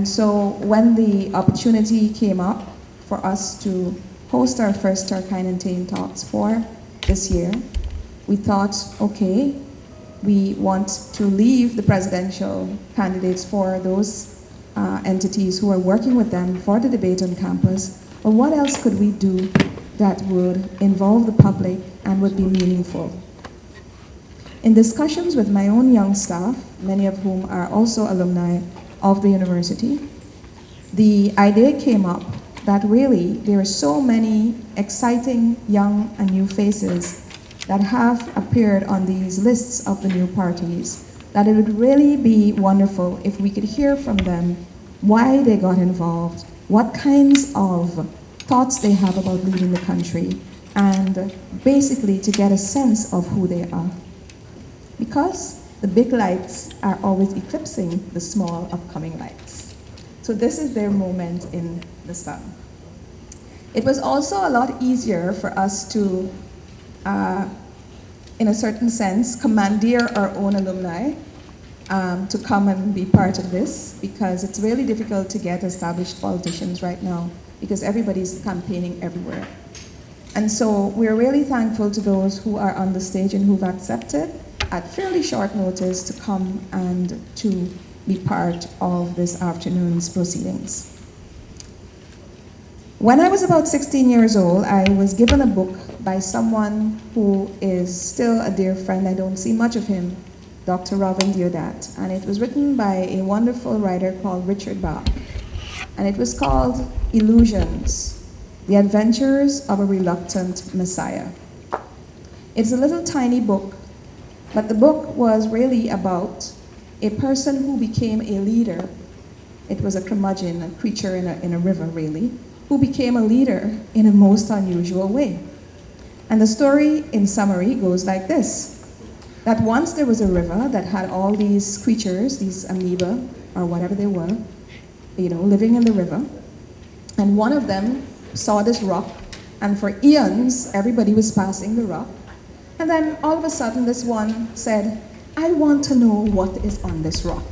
And so when the opportunity came up for us to host our first Turkeyen Tain Talks for this year, we thought, okay, we want to leave the presidential candidates for those entities who are working with them for the debate on campus. But what else could we do that would involve the public and would be meaningful? In discussions with my own young staff, many of whom are also alumni of the university, the idea came up that really there are so many exciting young and new faces that have appeared on these lists of the new parties, that it would really be wonderful if we could hear from them why they got involved, what kinds of thoughts they have about leading the country, and basically to get a sense of who they are. Because the big lights are always eclipsing the small upcoming lights. So this is their moment in the sun. It was also a lot easier for us to, in a certain sense, commandeer our own alumni to come and be part of this, because it's really difficult to get established politicians right now because everybody's campaigning everywhere. And so we're really thankful to those who are on the stage and who've accepted at fairly short notice to come and to be part of this afternoon's proceedings. When I was about 16 years old, I was given a book by someone who is still a dear friend. I don't see much of him, Dr. Robin Deodat. And it was written by a wonderful writer called Richard Bach. And it was called Illusions, The Adventures of a Reluctant Messiah. It's a little tiny book, but the book was really about a person who became a leader. It was a curmudgeon, a creature in a river, really, who became a leader in a most unusual way. And the story, in summary, goes like this: that once there was a river that had all these creatures, these amoeba, or whatever they were, living in the river. And one of them saw this rock, and for eons, everybody was passing the rock. And then all of a sudden, this one said, I want to know what is on this rock.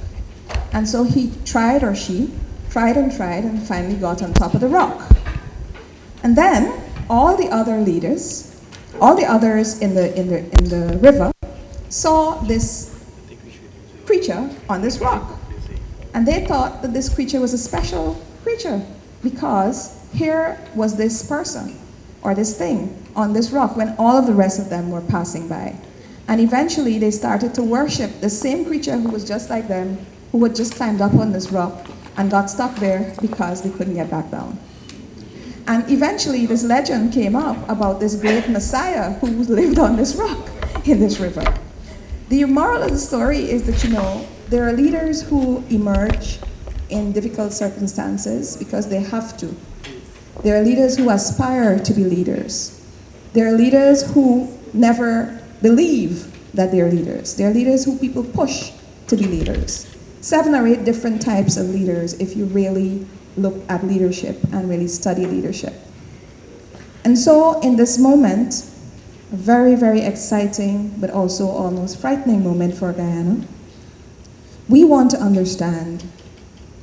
And so he tried, or she tried, and finally got on top of the rock. And then all the other leaders, all the others in the river, saw this creature on this rock. And they thought that this creature was a special creature because here was this person or this thing on this rock when all of the rest of them were passing by. And eventually they started to worship the same creature who was just like them, who had just climbed up on this rock and got stuck there because they couldn't get back down. And eventually this legend came up about this great Messiah who lived on this rock in this river. The moral of the story is that, there are leaders who emerge in difficult circumstances because they have to. There are leaders who aspire to be leaders. There are leaders who never believe that they're leaders. There are leaders who people push to be leaders. 7 or 8 different types of leaders if you really look at leadership and really study leadership. And so in this moment, a very, very exciting but also almost frightening moment for Guyana, we want to understand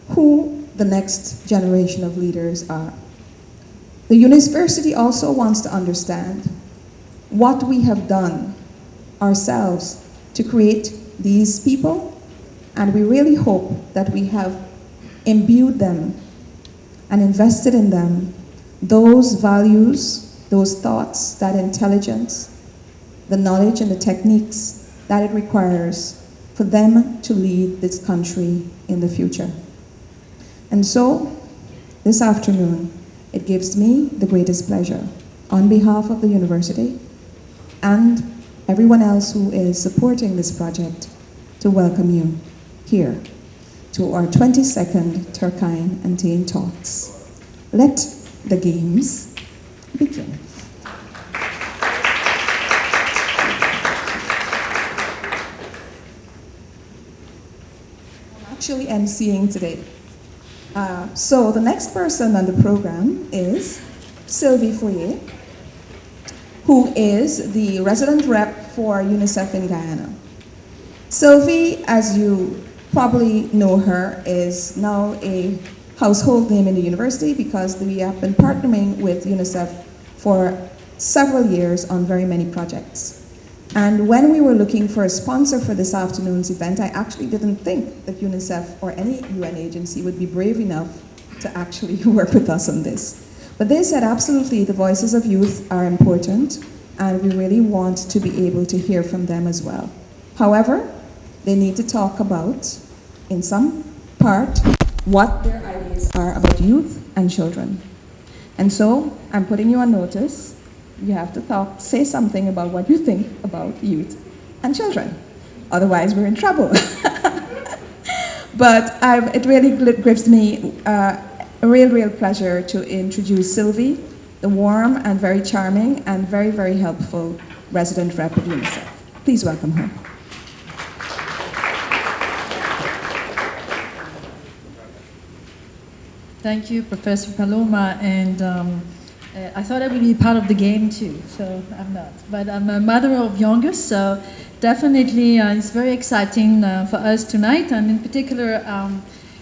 who the next generation of leaders are. The university also wants to understand what we have done ourselves to create these people, and we really hope that we have imbued them and invested in them those values, those thoughts, that intelligence, the knowledge and the techniques that it requires for them to lead this country in the future. And so, this afternoon, it gives me the greatest pleasure, on behalf of the university and everyone else who is supporting this project, to welcome you here to our 22nd Turkeyen Tain Talks. Let the games begin. I'm actually emceeing today. So the next person on the program is Sylvie Foyer, who is the resident rep for UNICEF in Guyana. Sylvie, as you probably know her, is now a household name in the university because we have been partnering with UNICEF for several years on very many projects. And when we were looking for a sponsor for this afternoon's event, I actually didn't think that UNICEF or any UN agency would be brave enough to actually work with us on this. But they said absolutely the voices of youth are important and we really want to be able to hear from them as well. However, they need to talk about, in some part, what their ideas are about youth and children. And so, I'm putting you on notice. You have to say something about what you think about youth and children. Otherwise, we're in trouble. But it really gives me a real pleasure to introduce Sylvie, the warm and very charming and very, very helpful resident rep of UNICEF. Please welcome her. Thank you, Professor Paloma, and I thought I would be part of the game too, so I'm not. But I'm a mother of youngest, so definitely it's very exciting for us tonight, and in particular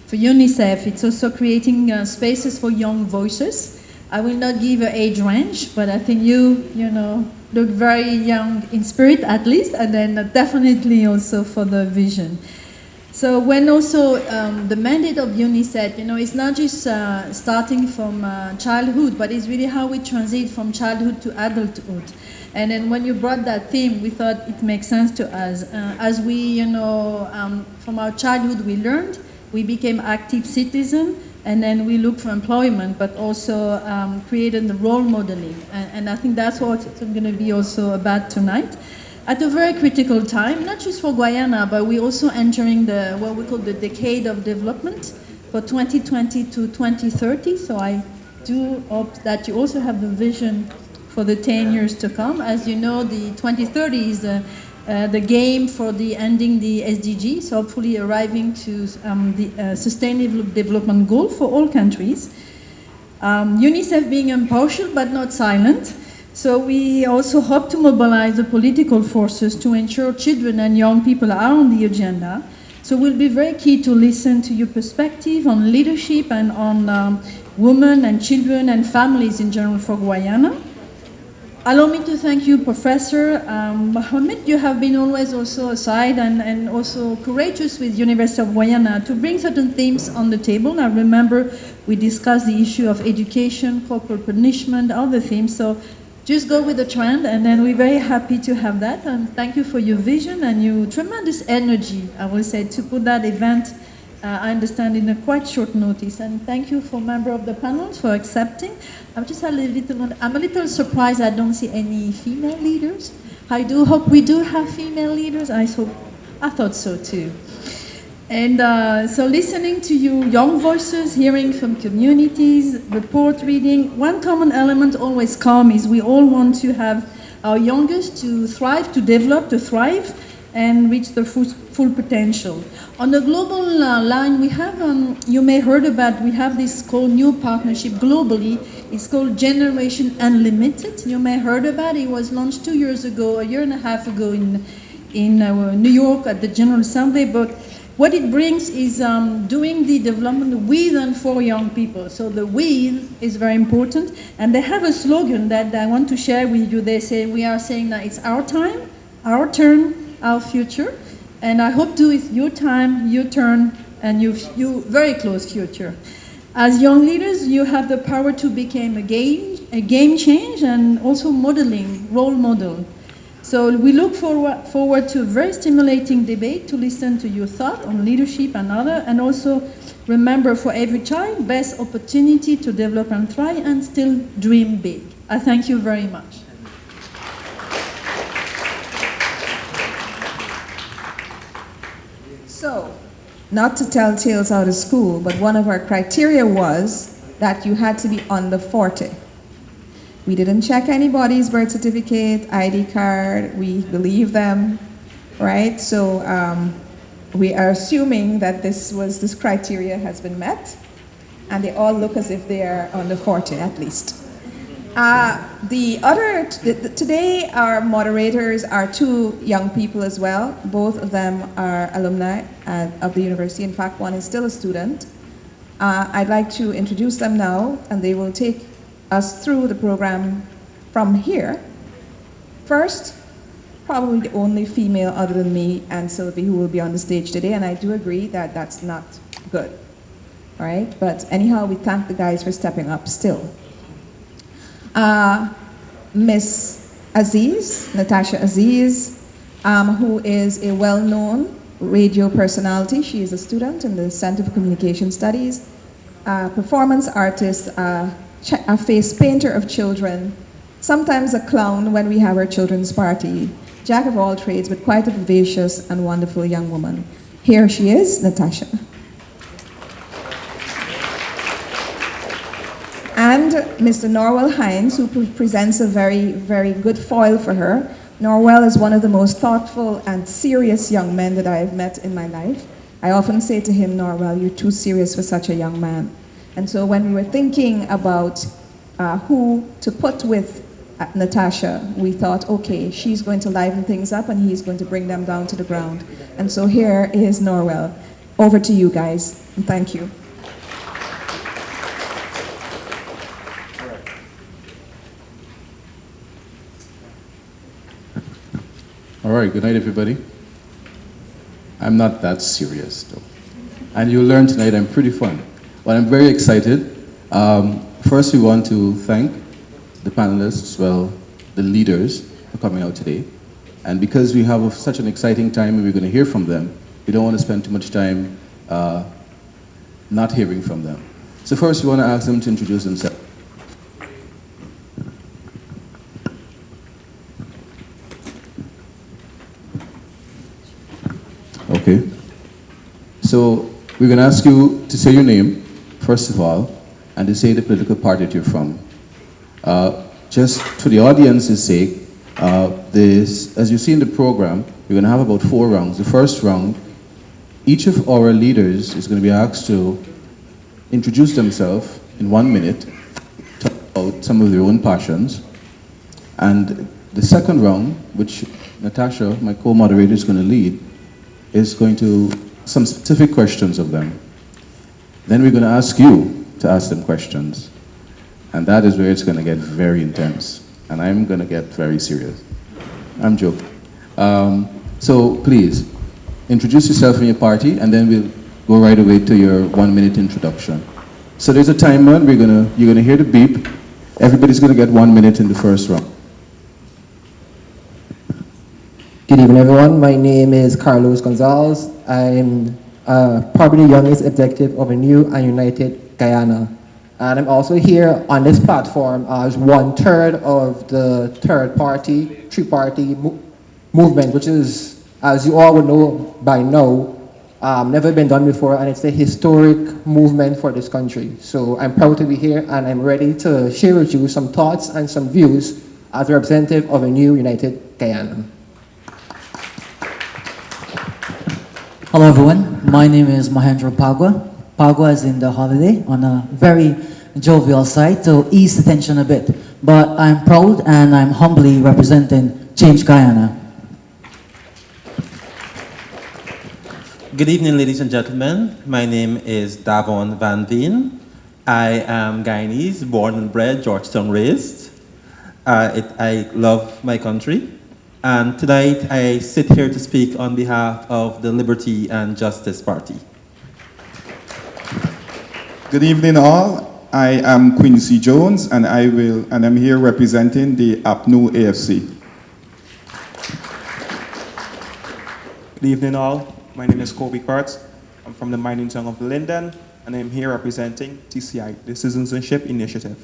for UNICEF, it's also creating spaces for young voices. I will not give an age range, but I think you look very young in spirit at least, and then definitely also for the vision. So when also the mandate of UNICEF, it's not just starting from childhood, but it's really how we transit from childhood to adulthood. And then when you brought that theme, we thought it makes sense to us. As we, from our childhood we learned, we became active citizens, and then we look for employment, but also created the role modeling. And I think that's what it's going to be also about tonight. At a very critical time, not just for Guyana, but we're also entering what we call the decade of development for 2020 to 2030. So I do hope that you also have the vision for the 10 years to come. As you know, the 2030 is the game for the ending the SDGs, so hopefully arriving to the sustainable development goal for all countries. UNICEF being impartial but not silent. So we also hope to mobilize the political forces to ensure children and young people are on the agenda. So we'll be very keen to listen to your perspective on leadership and on women and children and families in general for Guyana. Allow me to thank you, Professor Mohamed. You have been always also aside and also courageous with University of Guyana to bring certain themes on the table. I remember we discussed the issue of education, corporal punishment, other themes. So just go with the trend, and then we're very happy to have that. And thank you for your vision and your tremendous energy, I will say, to put that event, I understand, in a quite short notice. And thank you for member of the panels for accepting. I'm a little surprised I don't see any female leaders. I do hope we do have female leaders. I thought so too. And so listening to you young voices, hearing from communities, report reading, one common element always comes is we all want to have our youngest to thrive, to develop, to thrive, and reach their full potential. On the global line, we have, you may heard about, we have this called new partnership globally. It's called Generation Unlimited. You may heard about it. It was launched 2 years ago, a year and a half ago in New York at the General Assembly. But what it brings is doing the development with and for young people. So the with is very important. And they have a slogan that I want to share with you. They say, we are saying that it's our time, our turn, our future. And I hope to it's your time, your turn, and your very close future. As young leaders, you have the power to become a game change and also modeling, role model. So we look forward to a very stimulating debate to listen to your thought on leadership and other, and also remember for every child, best opportunity to develop and thrive and still dream big. I thank you very much. So, not to tell tales out of school, but one of our criteria was that you had to be under 40. We didn't check anybody's birth certificate, ID card, we believe them, right? So we are assuming that this criteria has been met, and they all look as if they are under 40 at least. Today our moderators are two young people as well. Both of them are alumni of the university. In fact, one is still a student. I'd like to introduce them now, and they will take us through the program from here. First, probably the only female other than me and Sylvie who will be on the stage today, and I do agree that that's not good. All right, but anyhow, we thank the guys for stepping up still. Miss Aziz, Natasha Aziz, who is a well-known radio personality. She is a student in the Center for Communication Studies, performance artist, a face painter of children, sometimes a clown when we have our children's party, jack of all trades, but quite a vivacious and wonderful young woman. Here she is, Natasha. And Mr. Norwell Hines, who presents a very, very good foil for her. Norwell is one of the most thoughtful and serious young men that I have met in my life. I often say to him, Norwell, you're too serious for such a young man. And so when we were thinking about who to put with Natasha, we thought, okay, she's going to liven things up and he's going to bring them down to the ground. And so here is Norwell. Over to you guys, and thank you. All right, good night, everybody. I'm not that serious, though. And you'll learn tonight I'm pretty fun. But I'm very excited. First, we want to thank the panelists, well, the leaders for coming out today. And because we have such an exciting time and we're going to hear from them, we don't want to spend too much time not hearing from them. So first, we want to ask them to introduce themselves. Okay. So we're going to ask you to say your name, first of all, and to say the political party that you're from. Just for the audience's sake, as you see in the program, we're going to have about 4 rounds. The first round, each of our leaders is going to be asked to introduce themselves in 1 minute, talk about some of their own passions. And the second round, which Natasha, my co-moderator, is going to lead, is going to some specific questions of them. Then we're going to ask you to ask them questions. And that is where it's going to get very intense. And I'm going to get very serious. I'm joking. So please, introduce yourself and your party, and then we'll go right away to your 1 minute introduction. So there's a timer, you're going to hear the beep. Everybody's going to get 1 minute in the first round. Good evening, everyone. My name is Carlos Gonzalez. I'm probably the youngest executive of a new and united Guyana. And I'm also here on this platform as 1/3 of the three-party movement, which is, as you all would know by now, never been done before, and it's a historic movement for this country. So I'm proud to be here, and I'm ready to share with you some thoughts and some views as a representative of a new united Guyana. Hello everyone, my name is Mahendra Pagwa. Pagwa is in the holiday on a very jovial side to ease the tension a bit. But I'm proud and I'm humbly representing Change Guyana. Good evening, ladies and gentlemen. My name is Davon Van Veen. I am Guyanese, born and bred, Georgetown raised. I love my country. And tonight, I sit here to speak on behalf of the Liberty and Justice Party. Good evening, all. I am Quincy Jones, and I'm here representing the APNU AFC. Good evening, all. My name is Kobe Kurtz. I'm from the mining town of Linden, and I'm here representing TCI, the Citizenship Initiative.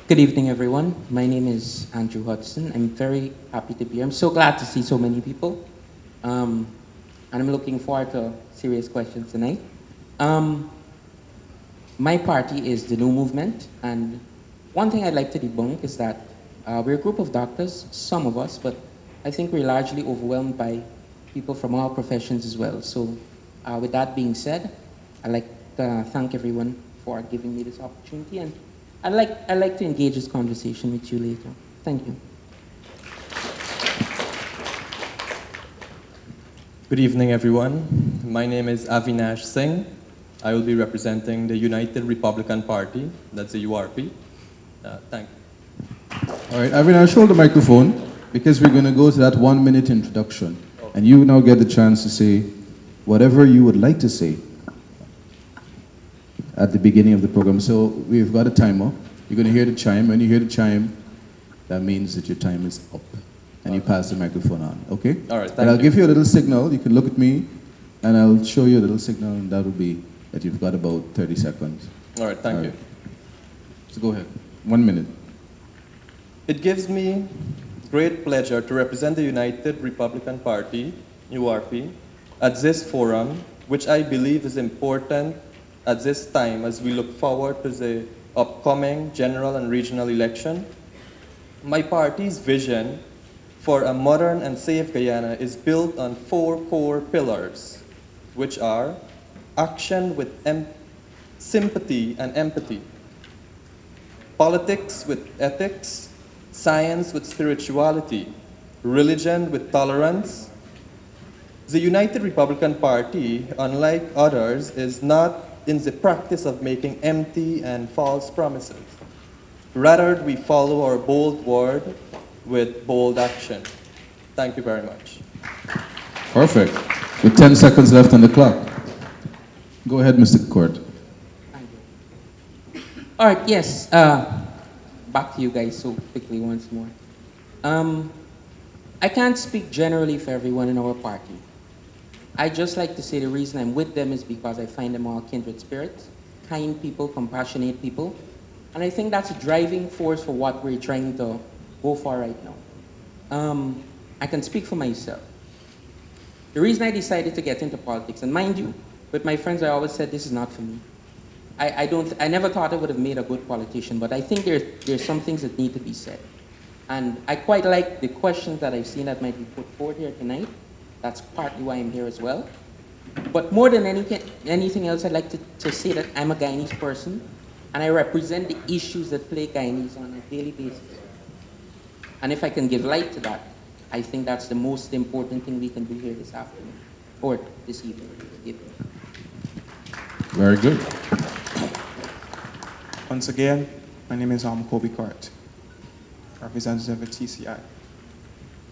Good evening, everyone. My name is Andrew Hudson. I'm very happy to be here. I'm so glad to see so many people. And I'm looking forward to serious questions tonight. My party is the New Movement. And one thing I'd like to debunk is that we're a group of doctors, some of us, but I think we're largely overwhelmed by people from all professions as well. So with that being said, I'd like to thank everyone for giving me this opportunity. And I'd like to engage this conversation with you later. Thank you. Good evening, everyone. My name is Avinash Singh. I will be representing the United Republican Party, that's the URP. Thank you. All right, Avinash, hold the microphone because we're going to go to that 1 minute introduction. And you now get the chance to say whatever you would like to say at the beginning of the program. So we've got a timer. You're going to hear the chime. When you hear the chime, that means that your time is up. And you pass the microphone on, okay? All right, thank and I'll you. give you a little signal. You can look at me, and I'll show you a little signal, and that will be that you've got about 30 seconds. All right, thank you. So go ahead. 1 minute. It gives me great pleasure to represent the United Republican Party, URP, at this forum, which I believe is important at this time as we look forward to the upcoming general and regional election. My party's vision for a modern and safe Guyana is built on 4 core pillars, which are action with sympathy and empathy, politics with ethics, science with spirituality, religion with tolerance. The United Republican Party, unlike others, is not in the practice of making empty and false promises. Rather, we follow our bold word with bold action. Thank you very much. Perfect. With 10 seconds left on the clock. Go ahead, Mr. Court. All right, yes. Back to you guys so quickly once more. I can't speak generally for everyone in our party. I just like to say the reason I'm with them is because I find them all kindred spirits, kind people, compassionate people. And I think that's a driving force for what we're trying to go for right now. I can speak for myself. The reason I decided to get into politics, and mind you, with my friends I always said this is not for me. I never thought I would have made a good politician, but I think there's some things that need to be said. And I quite like the questions that I've seen that might be put forward here tonight. That's partly why I'm here as well. But more than anything else, I'd like to say that I'm a Guyanese person, and I represent the issues that plague Guyanese on a daily basis. And if I can give light to that, I think that's the most important thing we can do here this afternoon, or this evening. Very good. Once again, my name is Kobe Cart, representative of TCI.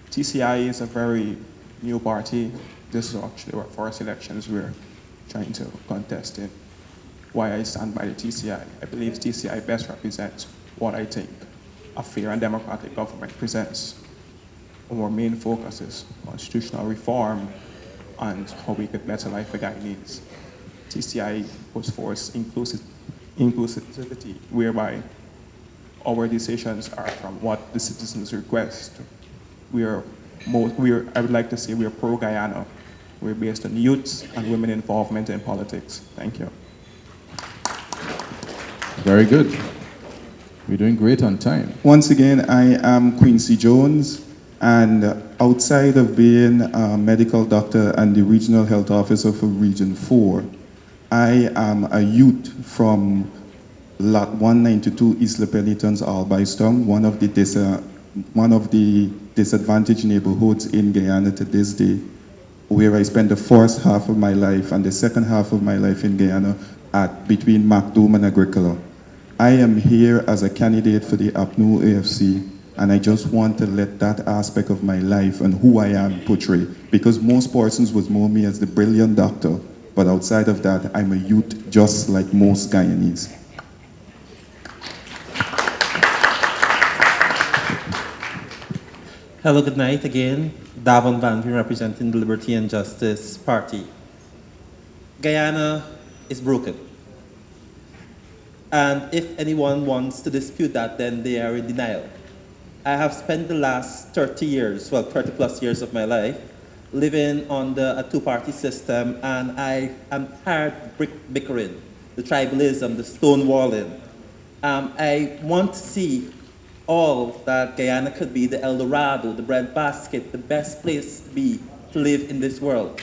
TCI is a very new party. This is actually our first elections we're trying to contest in. Why I stand by the TCI. I believe TCI best represents what I think a fair and democratic government presents. Our main focus is constitutional reform and how we could better life for Guyanese. TCI puts forth inclusivity, whereby our decisions are from what the citizens request. I would like to say we are pro-Guyana. We're based on youth and women involvement in politics. Thank you. Very good. We're doing great on time. Once again, I am Quincy Jones, and outside of being a medical doctor and the regional health officer for Region 4, I am a youth from Lot 192 East Le Penitence, Albaiston, one of the disadvantaged neighborhoods in Guyana to this day, where I spent the first half of my life and the second half of my life in Guyana between Macdoom and Agricola. I am here as a candidate for the APNU AFC, and I just want to let that aspect of my life and who I am portray, because most persons would know me as the brilliant doctor, but outside of that, I'm a youth just like most Guyanese. Hello, good night again. Davon Van Veen representing the Liberty and Justice Party. Guyana is broken. And if anyone wants to dispute that, then they are in denial. I have spent the last 30 years, well, 30 plus years of my life, living under a two-party system, and I am tired of bickering, the tribalism, the stonewalling. I want to see all that Guyana could be, the El Dorado, the breadbasket, the best place to live in this world.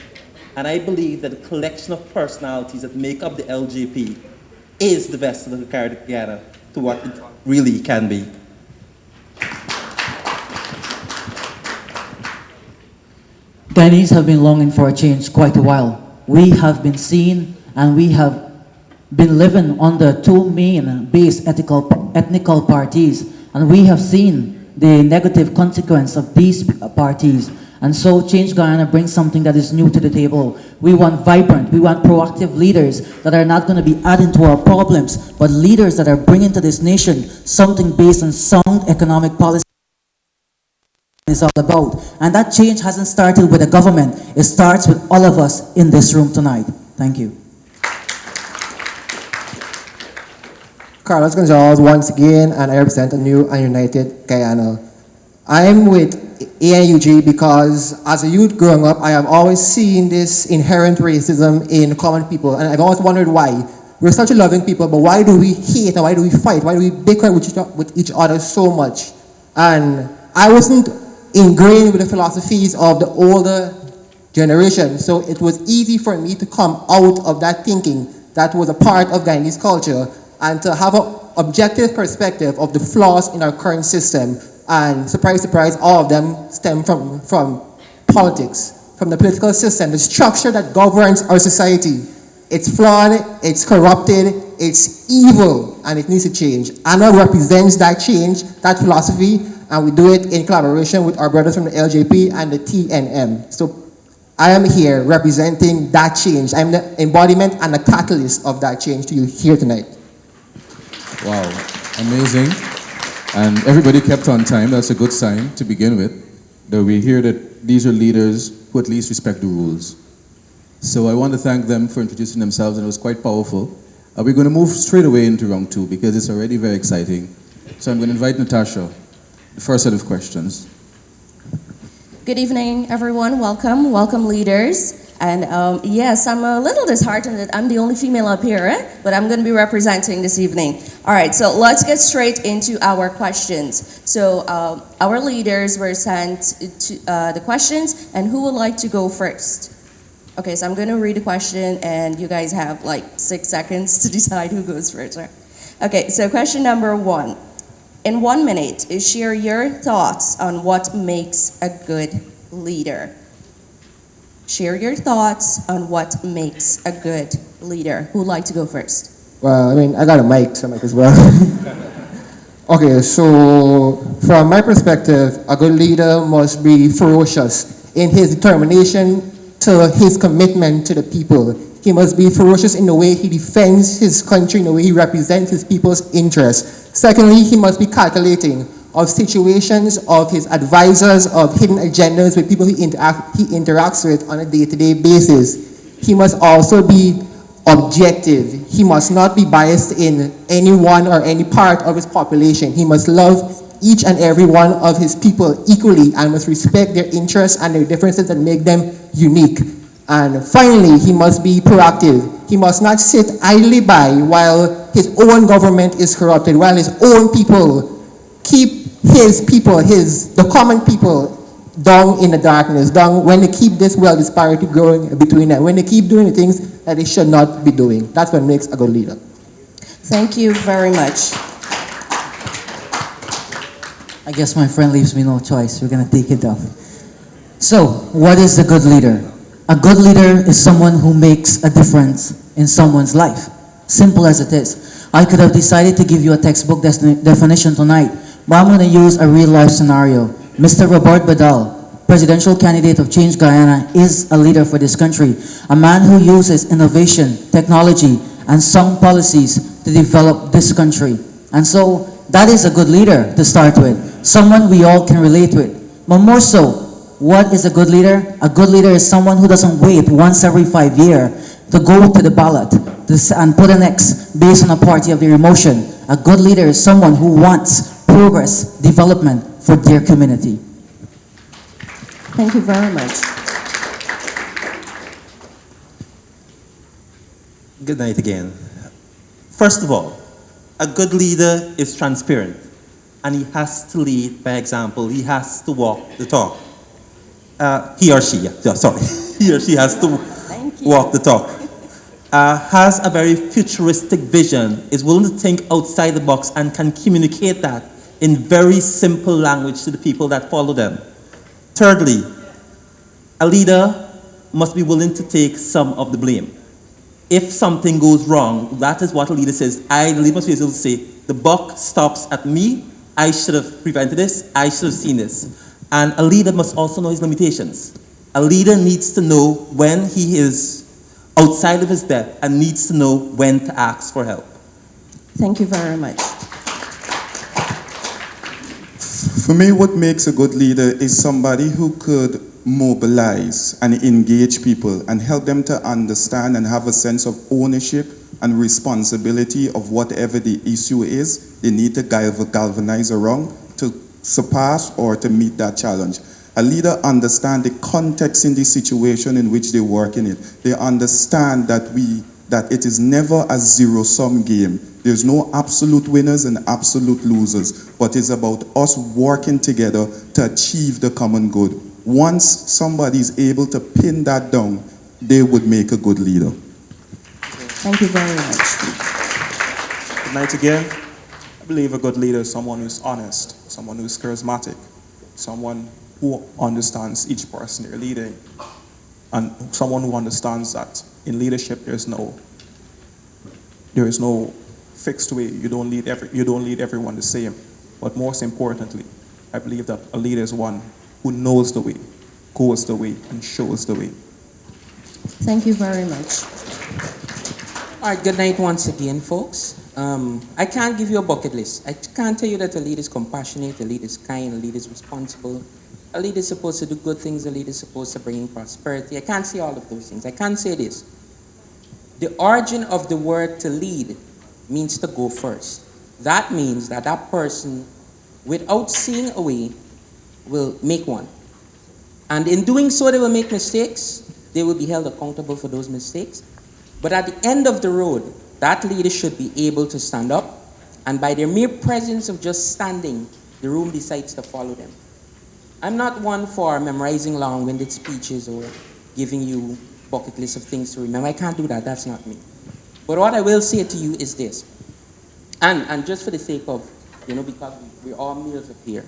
And I believe that the collection of personalities that make up the LGP is the vessel to carry it together to what it really can be. Guyanese have been longing for a change quite a while. We have been seeing and we have been living under two main base ethnical parties, and we have seen the negative consequence of these parties. And so Change Guyana brings something that is new to the table. We want vibrant, we want proactive leaders that are not going to be adding to our problems, but leaders that are bringing to this nation something based on sound economic policy is all about. And that change hasn't started with the government. It starts with all of us in this room tonight. Thank you. Carlos Gonzalez once again, and I represent a new and united Guyana. I'm with ANUG because as a youth growing up, I have always seen this inherent racism in common people, and I've always wondered why. We're such a loving people, but why do we hate and why do we fight? Why do we bicker with each other so much? And I wasn't ingrained with the philosophies of the older generation, so it was easy for me to come out of that thinking that was a part of Guyanese culture and to have an objective perspective of the flaws in our current system. And surprise, surprise, all of them stem from politics, from the political system, the structure that governs our society. It's flawed, it's corrupted, it's evil, and it needs to change. ANA represents that change, that philosophy, and we do it in collaboration with our brothers from the LJP and the TNM. So I am here representing that change. I'm the embodiment and the catalyst of that change to you here tonight. Wow, amazing. And everybody kept on time. That's a good sign to begin with. That we hear that these are leaders who at least respect the rules. So I want to thank them for introducing themselves, and it was quite powerful. We're going to move straight away into round two because it's already very exciting. So I'm going to invite Natasha, the first set of questions. Good evening, everyone. Welcome, welcome leaders. And yes, I'm a little disheartened that I'm the only female up here, but I'm going to be representing this evening. All right, so let's get straight into our questions. So our leaders were sent to the questions, and who would like to go first? Okay, so I'm going to read the question, and you guys have like 6 seconds to decide who goes first. Right? Okay, so question number 1. In 1 minute, share your thoughts on what makes a good leader. Share your thoughts on what makes a good leader. Who would like to go first? Well, I mean, I got a mic, so I might as well. Okay, so from my perspective, a good leader must be ferocious in his determination to his commitment to the people. He must be ferocious in the way he defends his country, in the way he represents his people's interests. Secondly, he must be calculating of situations, of his advisors, of hidden agendas with people he interacts with on a day-to-day basis. He must also be objective. He must not be biased in any one or any part of his population. He must love each and every one of his people equally and must respect their interests and their differences that make them unique. And finally, he must be proactive. He must not sit idly by while his own government is corrupted, while his own people keep his people, the common people, down in the darkness, down when they keep this wealth disparity growing between them, when they keep doing the things that they should not be doing. That's what makes a good leader. Thank you very much. I guess my friend leaves me no choice. We're going to take it off. So, what is a good leader? A good leader is someone who makes a difference in someone's life. Simple as it is. I could have decided to give you a textbook definition tonight, but I'm going to use a real-life scenario. Mr. Robert Badal, presidential candidate of Change Guyana, is a leader for this country. A man who uses innovation, technology, and sound policies to develop this country. And so, that is a good leader to start with. Someone we all can relate with. But more so, what is a good leader? A good leader is someone who doesn't wait once every 5 years to go to the ballot and put an X based on a party of their emotion. A good leader is someone who wants progress, development for their community. Thank you very much. Good night again. First of all, a good leader is transparent, and he has to lead by example. He has to walk the talk. He or she has to walk the talk. has a very futuristic vision, is willing to think outside the box, and can communicate that in very simple language to the people that follow them. Thirdly, a leader must be willing to take some of the blame. If something goes wrong, that is what a leader says. The leader must be able to say, the buck stops at me, I should have prevented this, I should have seen this. And a leader must also know his limitations. A leader needs to know when he is outside of his depth and needs to know when to ask for help. Thank you very much. For me, what makes a good leader is somebody who could mobilize and engage people and help them to understand and have a sense of ownership and responsibility of whatever the issue is they need to galvanize around to surpass or to meet that challenge. A leader understands the context in the situation in which they work in it. They understand that it is never a zero-sum game. There's no absolute winners and absolute losers, but it's about us working together to achieve the common good. Once somebody is able to pin that down, they would make a good leader. Thank you very much. Good night again. I believe a good leader is someone who's honest, someone who's charismatic, someone who understands each person they're leading, and someone who understands that in leadership there is no fixed way. You don't lead everyone the same. But most importantly, I believe that a leader is one who knows the way, goes the way, and shows the way. Thank you very much. All right, good night once again, folks. I can't give you a bucket list. I can't tell you that a leader is compassionate, a leader is kind, a leader is responsible, a leader is supposed to do good things, a leader is supposed to bring in prosperity. I can't say all of those things. I can't say this. The origin of the word to lead means to go first. That means that that person, without seeing a way, will make one. And in doing so, they will make mistakes. They will be held accountable for those mistakes. But at the end of the road, that leader should be able to stand up, and by their mere presence of just standing, the room decides to follow them. I'm not one for memorizing long-winded speeches or giving you bucket lists of things to remember. I can't do that. That's not me. But what I will say to you is this, and just for the sake of, because we're all males up here,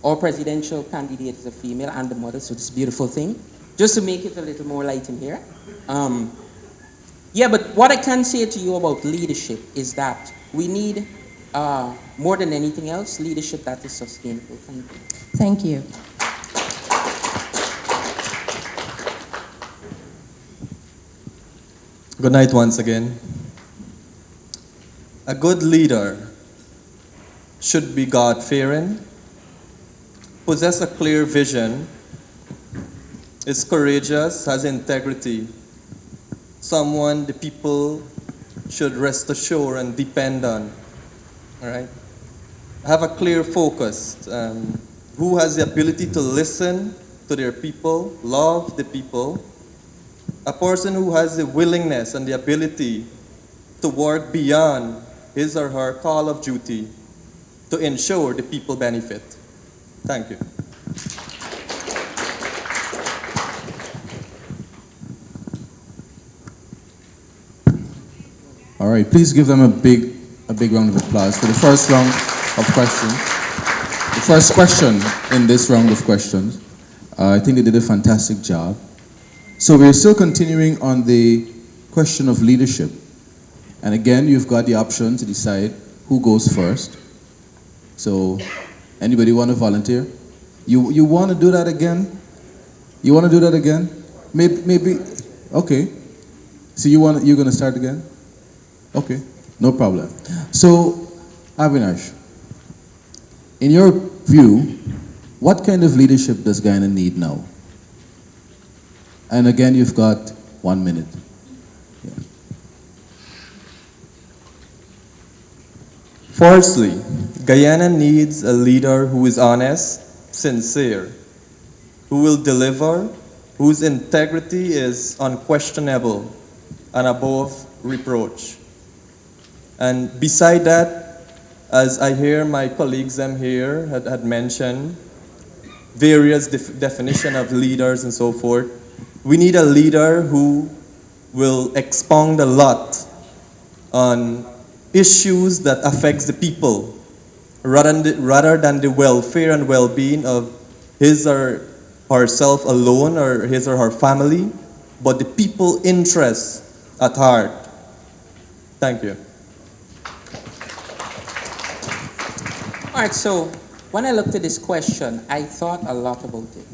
our presidential candidate is a female and the mother, so this beautiful thing, just to make it a little more light in here. But what I can say to you about leadership is that we need, more than anything else, leadership that is sustainable. Thank you. Thank you. Good night once again. A good leader should be God-fearing, possess a clear vision, is courageous, has integrity, someone the people should rest assured and depend on. All right? Have a clear focus, who has the ability to listen to their people, love the people, a person who has the willingness and the ability to work beyond his or her call of duty to ensure the people benefit. Thank you. All right, please give them a big round of applause for the first round of questions. The first question in this round of questions. I think they did a fantastic job. So we're still continuing on the question of leadership. And again, you've got the option to decide who goes first. So, anybody want to volunteer? You want to do that again? You want to do that again? Maybe. Okay. So you're going to start again? Okay, no problem. So, Avinash, in your view, what kind of leadership does Guyana need now? And again, you've got 1 minute. Yeah. Firstly, Guyana needs a leader who is honest, sincere, who will deliver, whose integrity is unquestionable and above reproach. And beside that, as I hear my colleagues here had mentioned, various definition of leaders and so forth, we need a leader who will expound a lot on issues that affects the people rather than the welfare and well-being of his or herself alone or his or her family, but the people interest at heart. Thank you. All right, so when I looked at this question, I thought a lot about it.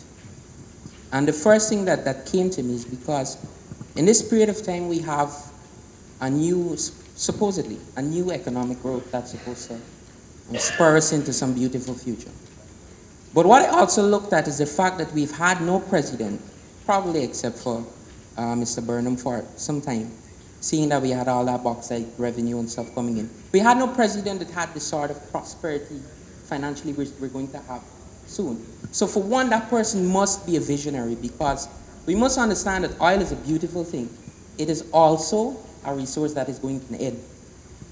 And the first thing that came to me is because in this period of time we have a new, supposedly, a new economic growth that's supposed to spur us into some beautiful future. But what I also looked at is the fact that we've had no president, probably except for Mr. Burnham for some time, seeing that we had all that bauxite revenue and stuff coming in. We had no president that had the sort of prosperity financially we're going to have soon. So for one, that person must be a visionary, because we must understand that oil is a beautiful thing. It is also a resource that is going to end.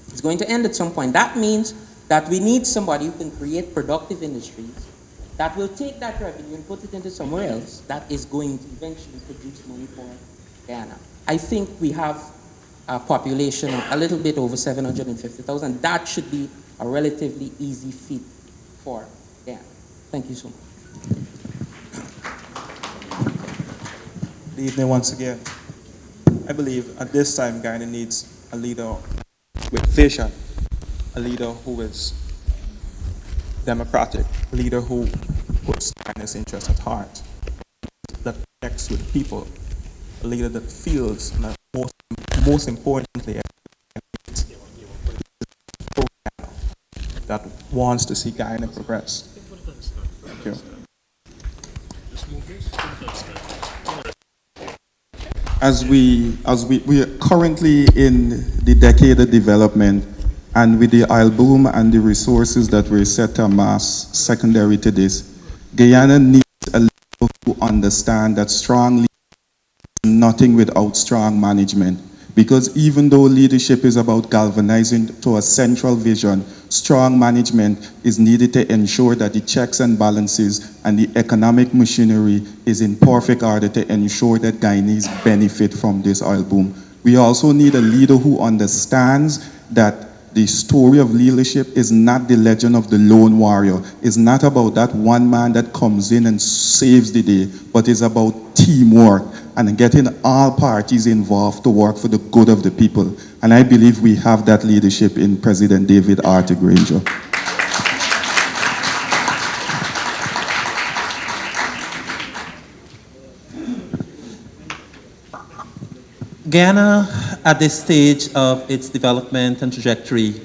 It's going to end at some point. That means that we need somebody who can create productive industries that will take that revenue and put it into somewhere else that is going to eventually produce money for Guyana. I think we have a population of a little bit over 750,000. That should be a relatively easy feat for Guyana. Thank you so much. Good evening once again. I believe at this time Guyana needs a leader with vision, a leader who is democratic, a leader who puts Guyana's interests at heart, that connects with people, a leader that feels, and most importantly, that wants to see Guyana progress. Thank you. As we are currently in the decade of development, and with the oil boom and the resources that were set to amass secondary to this, Guyana needs a leader who understand that strong leadership is nothing without strong management. Because even though leadership is about galvanizing to a central vision, strong management is needed to ensure that the checks and balances and the economic machinery is in perfect order to ensure that Guyanese benefit from this oil boom. We also need a leader who understands that the story of leadership is not the legend of the lone warrior. It's not about that one man that comes in and saves the day, but it's about teamwork and getting all parties involved to work for the good of the people. And I believe we have that leadership in President David Arthur Granger. Guyana, at this stage of its development and trajectory,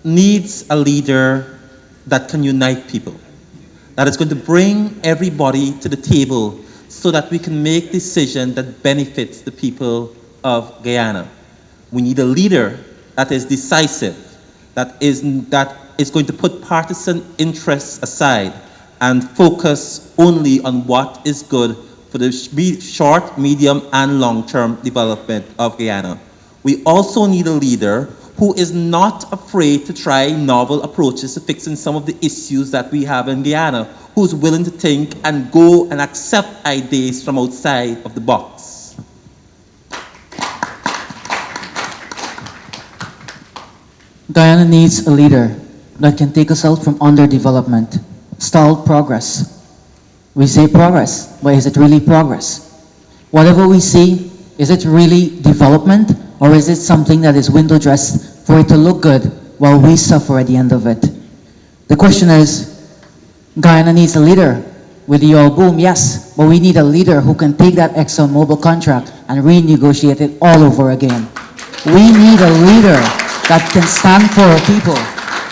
needs a leader that can unite people, that is going to bring everybody to the table so that we can make decisions that benefits the people of Guyana. We need a leader that is decisive, that is going to put partisan interests aside and focus only on what is good for the short, medium, and long-term development of Guyana. We also need a leader who is not afraid to try novel approaches to fixing some of the issues that we have in Guyana, who's willing to think and go and accept ideas from outside of the box. Guyana needs a leader that can take us out from underdevelopment, stalled progress. We say progress, but is it really progress? Whatever we see, is it really development, or is it something that is window dressed for it to look good while we suffer at the end of it? The question is, Guyana needs a leader. With the oil boom, yes, but we need a leader who can take that ExxonMobil contract and renegotiate it all over again. We need a leader that can stand for our people.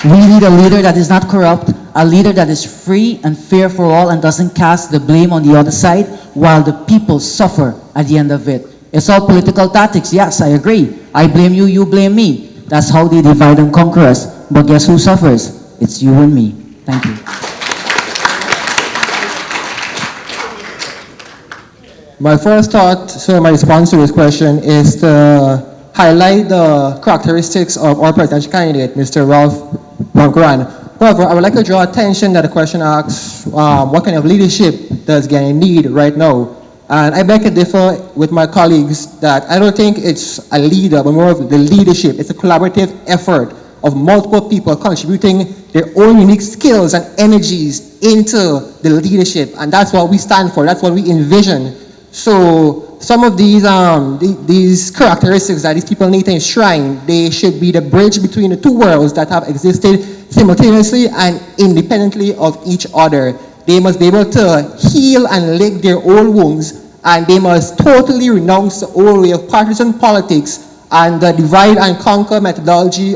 We need a leader that is not corrupt, a leader that is free and fair for all and doesn't cast the blame on the other side while the people suffer at the end of it. It's all political tactics, yes, I agree. I blame you, you blame me. That's how they divide and conquer us. But guess who suffers? It's you and me. Thank you. My first thought, so my response to this question is to highlight the characteristics of our presidential candidate, Mr. Ralph Bongoran. However, I would like to draw attention that the question asks, what kind of leadership does Guyana need right now? And I beg to differ with my colleagues that I don't think it's a leader, but more of the leadership. It's a collaborative effort of multiple people contributing their own unique skills and energies into the leadership. And that's what we stand for. That's what we envision. So some of these characteristics that these people need to enshrine, they should be the bridge between the two worlds that have existed simultaneously and independently of each other. They must be able to heal and lick their old wounds, and they must totally renounce the old way of partisan politics and the divide and conquer methodology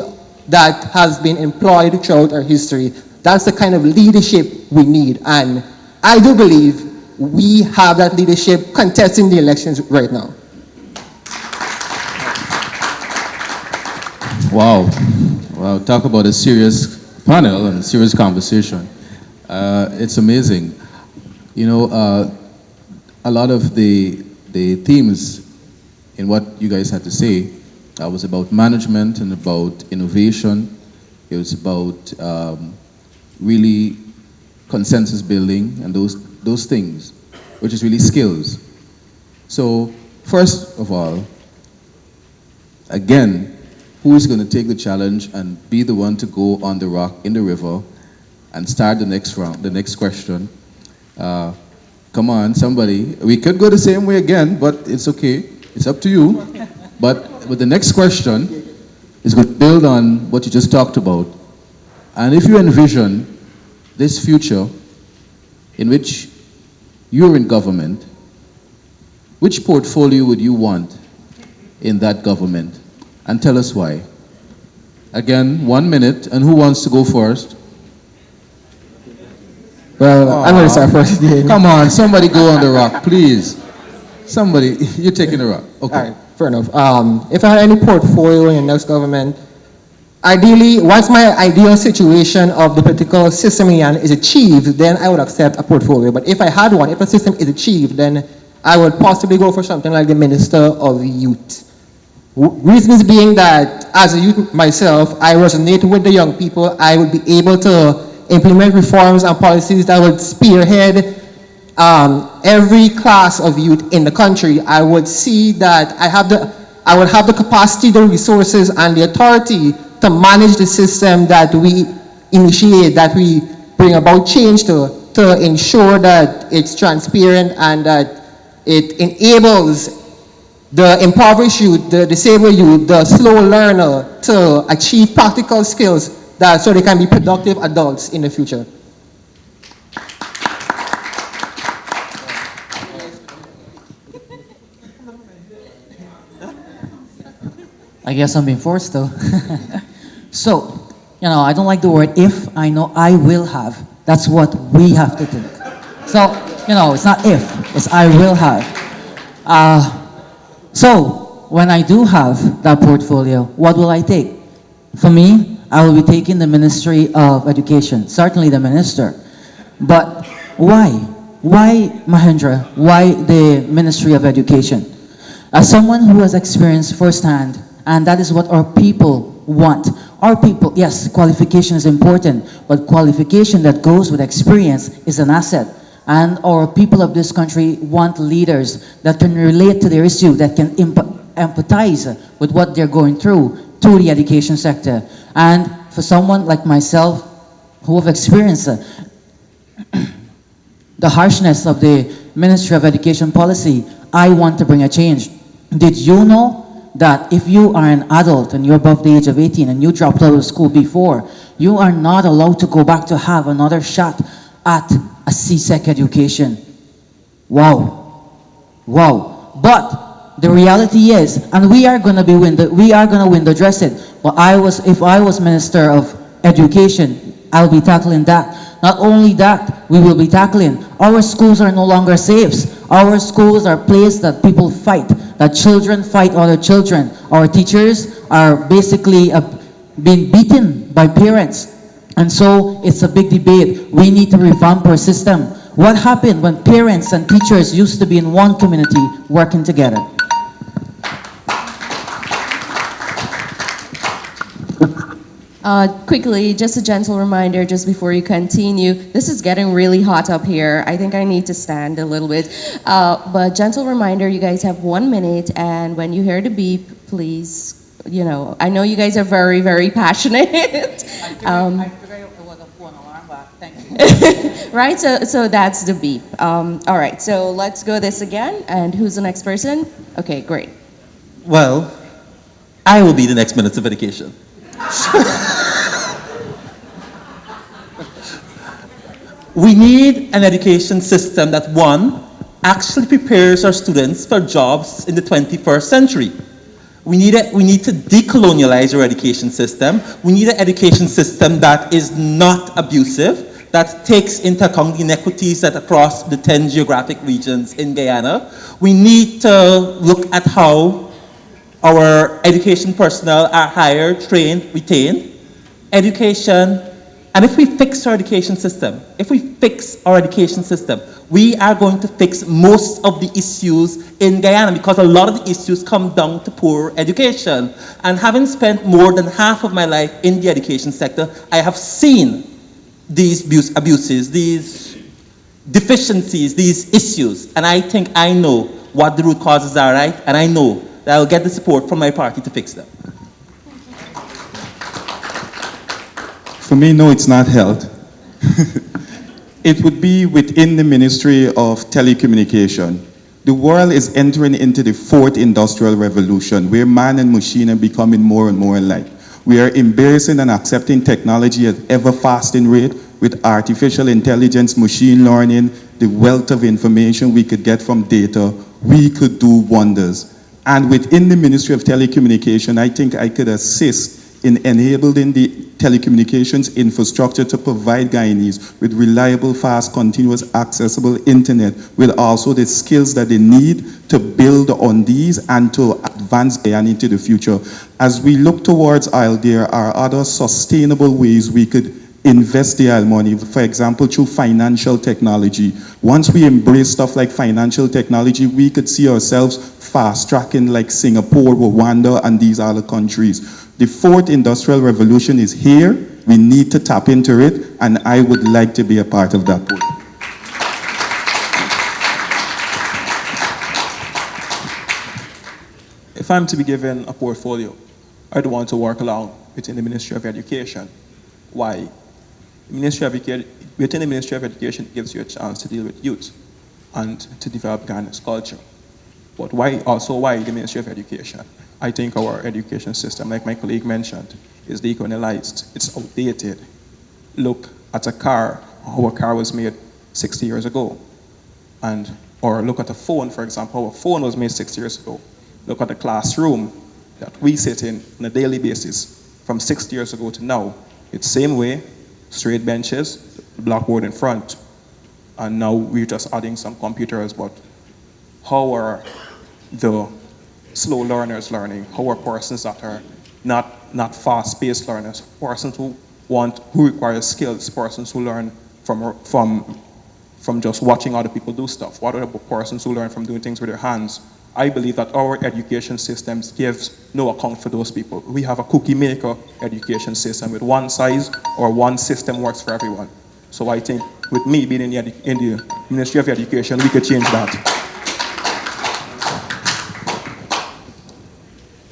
that has been employed throughout our history. That's the kind of leadership we need, and I do believe we have that leadership contesting the elections right now. Wow. Wow, talk about a serious panel and serious conversation. It's amazing. You know, a lot of the themes in what you guys had to say was about management and about innovation. It was about really consensus building and those things, which is really skills. So first of all, again, who is going to take the challenge and be the one to go on the rock in the river and start the next round, the next question? Come on, somebody. We could go the same way again, but it's okay. It's up to you. But with the next question is going to build on what you just talked about. And if you envision this future in which you're in government, which portfolio would you want in that government? And tell us why. Again, 1 minute, and who wants to go first? Well, I'm going to start first. Come on, somebody go on the rock, please. Somebody, you're taking the rock. Okay. All right, fair enough. If I had any portfolio in the next government, ideally, once my ideal situation of the political system is achieved, then I would accept a portfolio. But if I had one, if the system is achieved, then I would possibly go for something like the Minister of Youth. Reasons being that as a youth myself, I resonate with the young people. I would be able to implement reforms and policies that would spearhead every class of youth in the country. I would see that I would have the capacity, the resources, and the authority to manage the system that we initiate, that we bring about change to ensure that it's transparent and that it enables the impoverished youth, the disabled youth, the slow learner to achieve practical skills so they can be productive adults in the future. I guess I'm being forced though. So, I don't like the word if. I know I will have. That's what we have to think. So, it's not if, it's I will have. So, when I do have that portfolio, what will I take? For me, I will be taking the Ministry of Education, certainly the minister. But why? Why Mahendra? Why the Ministry of Education? As someone who has experienced firsthand, and that is what our people want. Our people, yes, qualification is important, but qualification that goes with experience is an asset. And our people of this country want leaders that can relate to their issue, that can empathize with what they're going through the education sector. And for someone like myself who have experienced the harshness of the Ministry of Education policy, I want to bring a change. Did you know that if you are an adult and you're above the age of 18 and you dropped out of school before, you are not allowed to go back to have another shot at a CSEC education? Wow. Wow. But the reality is, and we are going to window dress it. But if I was Minister of Education, I'll be tackling that. Not only that, we will be tackling our schools are no longer safes. Our schools are places that people fight, that children fight other children. Our teachers are basically being beaten by parents. And so it's a big debate. We need to revamp our system. What happened when parents and teachers used to be in one community working together? Quickly, just a gentle reminder just before you continue. This is getting really hot up here. I think I need to stand a little bit. But gentle reminder, you guys have 1 minute, and when you hear the beep, please, you know, I know you guys are very, very passionate. I figured it was a phone alarm, but thank you. Right, so that's the beep. All right, so let's go this again. And who's the next person? Okay, great. Well, I will be the next Minister of Education. We need an education system that, one, actually prepares our students for jobs in the 21st century. We need to decolonialize our education system. We need an education system that is not abusive, that takes into account the inequities that across the 10 geographic regions in Guyana. We need to look at how our education personnel are hired, trained, retained. Education, and if we fix our education system, we are going to fix most of the issues in Guyana, because a lot of the issues come down to poor education. And having spent more than half of my life in the education sector, I have seen these abuses, these deficiencies, these issues, and I think I know what the root causes are, right? And I know that I'll get the support from my party to fix them. For me, no, it's not health. It would be within the Ministry of Telecommunication. The world is entering into the fourth industrial revolution, where man and machine are becoming more and more alike. We are embracing and accepting technology at ever-fasting rate with artificial intelligence, machine learning, the wealth of information we could get from data. We could do wonders. And within the Ministry of Telecommunication, I think I could assist in enabling the telecommunications infrastructure to provide Guyanese with reliable, fast, continuous, accessible internet, with also the skills that they need to build on these and to advance Guyana into the future. As we look towards IEL, there are other sustainable ways we could invest the IEL money, for example, through financial technology. Once we embrace stuff like financial technology, we could see ourselves fast-tracking like Singapore, Rwanda, and these other countries. The fourth industrial revolution is here. We need to tap into it, and I would like to be a part of that. If I'm to be given a portfolio, I'd want to work along within the Ministry of Education. Why? Within the Ministry of Education, it gives you a chance to deal with youth and to develop Ghana's culture. But why the Ministry of Education? I think our education system, like my colleague mentioned, is decolonialized. It's outdated. Look at a car, how a car was made 60 years ago. Or look at a phone, for example, how a phone was made 60 years ago. Look at the classroom that we sit in on a daily basis from 60 years ago to now. It's the same way, straight benches, blackboard in front. And now we're just adding some computers, but how are the slow learners learning? How are persons that are not fast-paced learners? Persons who require skills, persons who learn from just watching other people do stuff. What are the persons who learn from doing things with their hands? I believe that our education systems gives no account for those people. We have a cookie maker education system with one size or one system works for everyone. So I think with me being in the Ministry of Education, we could change that.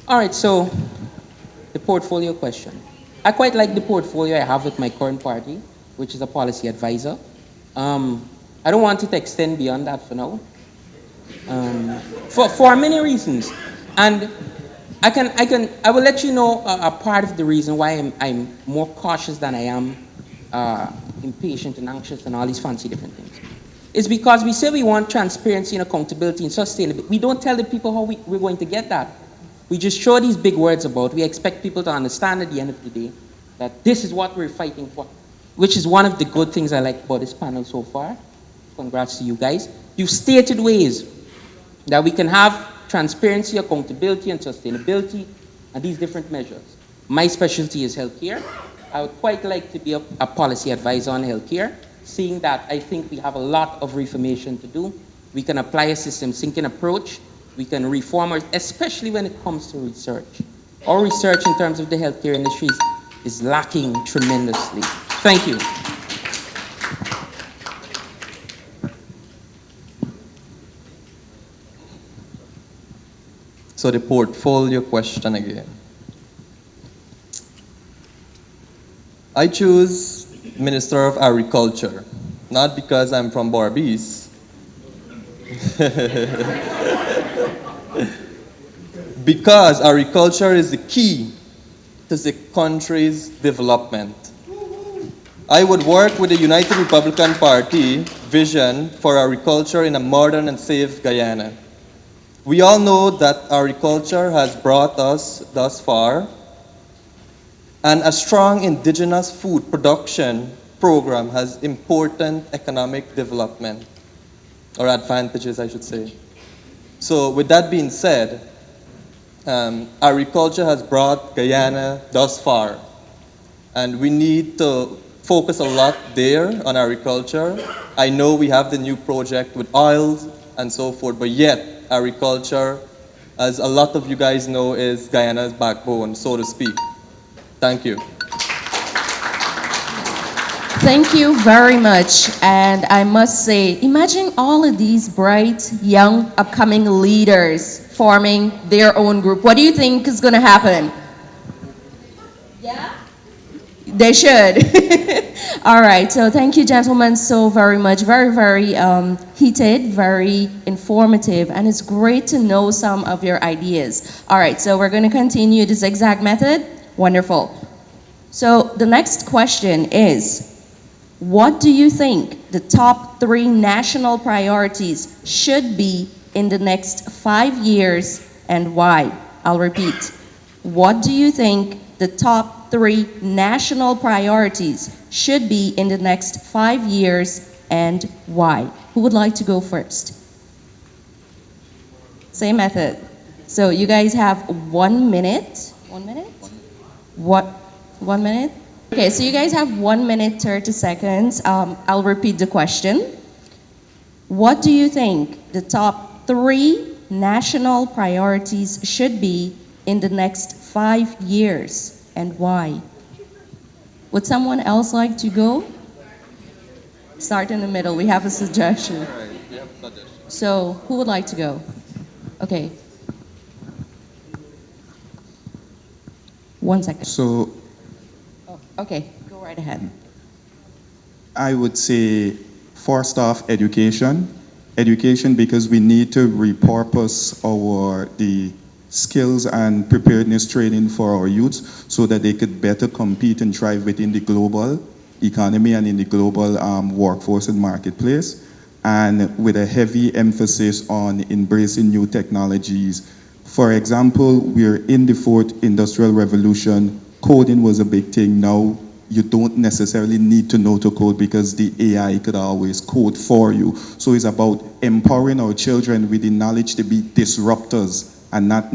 All right, so the portfolio question. I quite like the portfolio I have with my current party, which is a policy advisor. I don't want it to extend beyond that for now, for many reasons. And I will let you know a part of the reason why I'm more cautious than I am impatient and anxious and all these fancy different things. It's because we say we want transparency and accountability and sustainability. We don't tell the people how we're going to get that. We just show these big words about. We expect people to understand at the end of the day that this is what we're fighting for, which is one of the good things I like about this panel so far. Congrats to you guys. You've stated ways that we can have transparency, accountability, and sustainability, and these different measures. My specialty is healthcare. I would quite like to be a policy advisor on healthcare, seeing that I think we have a lot of reformation to do. We can apply a system thinking approach. We can reform, especially when it comes to research. Our research in terms of the healthcare industry is lacking tremendously. Thank you. So the portfolio question again. I choose Minister of Agriculture, not because I'm from Barbies, because agriculture is the key to the country's development. I would work with the United Republican Party vision for agriculture in a modern and safe Guyana. We all know that agriculture has brought us thus far, and a strong indigenous food production program has important economic development, or advantages, I should say. So with that being said, agriculture has brought Guyana thus far, and we need to focus a lot there on agriculture. I know we have the new project with oils and so forth, but yet agriculture, as a lot of you guys know, is Guyana's backbone, so to speak. Thank you. Thank you very much. And I must say, imagine all of these bright, young, upcoming leaders forming their own group. What do you think is going to happen? Yeah? They should. All right, so thank you, gentlemen, so very much. Very, very heated, very informative, and it's great to know some of your ideas. All right, so we're going to continue the zigzag method. Wonderful. So the next question is, what do you think the top 3 national priorities should be in the next 5 years and why? I'll repeat. What do you think the top 3 national priorities should be in the next 5 years and why? Who would like to go first? Same method. So you guys have 1 minute. 1 minute? What? 1 minute? Okay, so you guys have 1 minute, 30 seconds. I'll repeat the question. What do you think the top 3 national priorities should be in the next 5 years and why? Would someone else like to go? Start in the middle. We have a suggestion. So, who would like to go? Okay. 1 second. So Okay, go right ahead. I would say, first off, education. Education, because we need to repurpose the skills and preparedness training for our youths so that they could better compete and thrive within the global economy and in the global workforce and marketplace. And with a heavy emphasis on embracing new technologies. For example, we're in the 4th industrial revolution. Coding was a big thing. Now you don't necessarily need to know to code because the AI could always code for you. So it's about empowering our children with the knowledge to be disruptors and not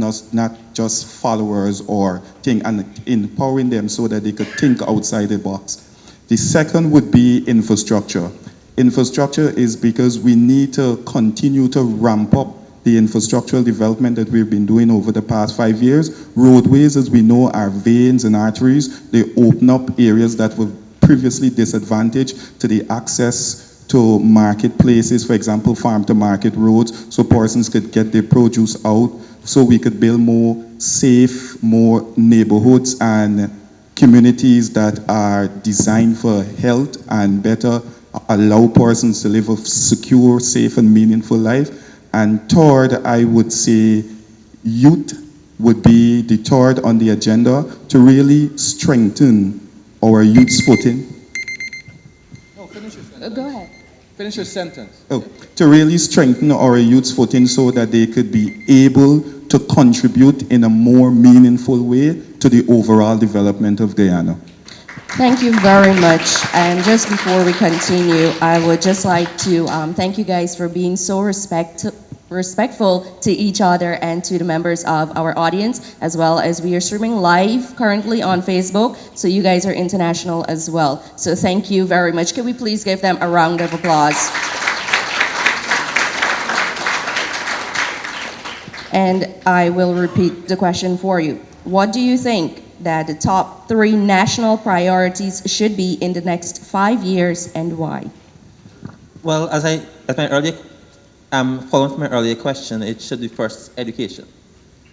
just followers or think, and empowering them so that they could think outside the box. The second would be infrastructure. Infrastructure is because we need to continue to ramp up the infrastructural development that we've been doing over the past 5 years. Roadways, as we know, are veins and arteries. They open up areas that were previously disadvantaged to the access to marketplaces, for example, farm-to-market roads, so persons could get their produce out, so we could build more safe, more neighborhoods and communities that are designed for health and better allow persons to live a secure, safe, and meaningful life. And third, I would say youth would be the third on the agenda to really strengthen our youth's footing. No, finish your sentence. Go ahead. Finish your sentence. Oh, to really strengthen our youth's footing so that they could be able to contribute in a more meaningful way to the overall development of Guyana. Thank you very much. And just before we continue, I would just like to thank you guys for being so respectful to each other and to the members of our audience, as well as we are streaming live currently on Facebook, so you guys are international as well. So thank you very much. Can we please give them a round of applause? And I will repeat the question for you. What do you think that the top 3 national priorities should be in the next 5 years and why? Well, as my earlier, following from my earlier question, it should be first education.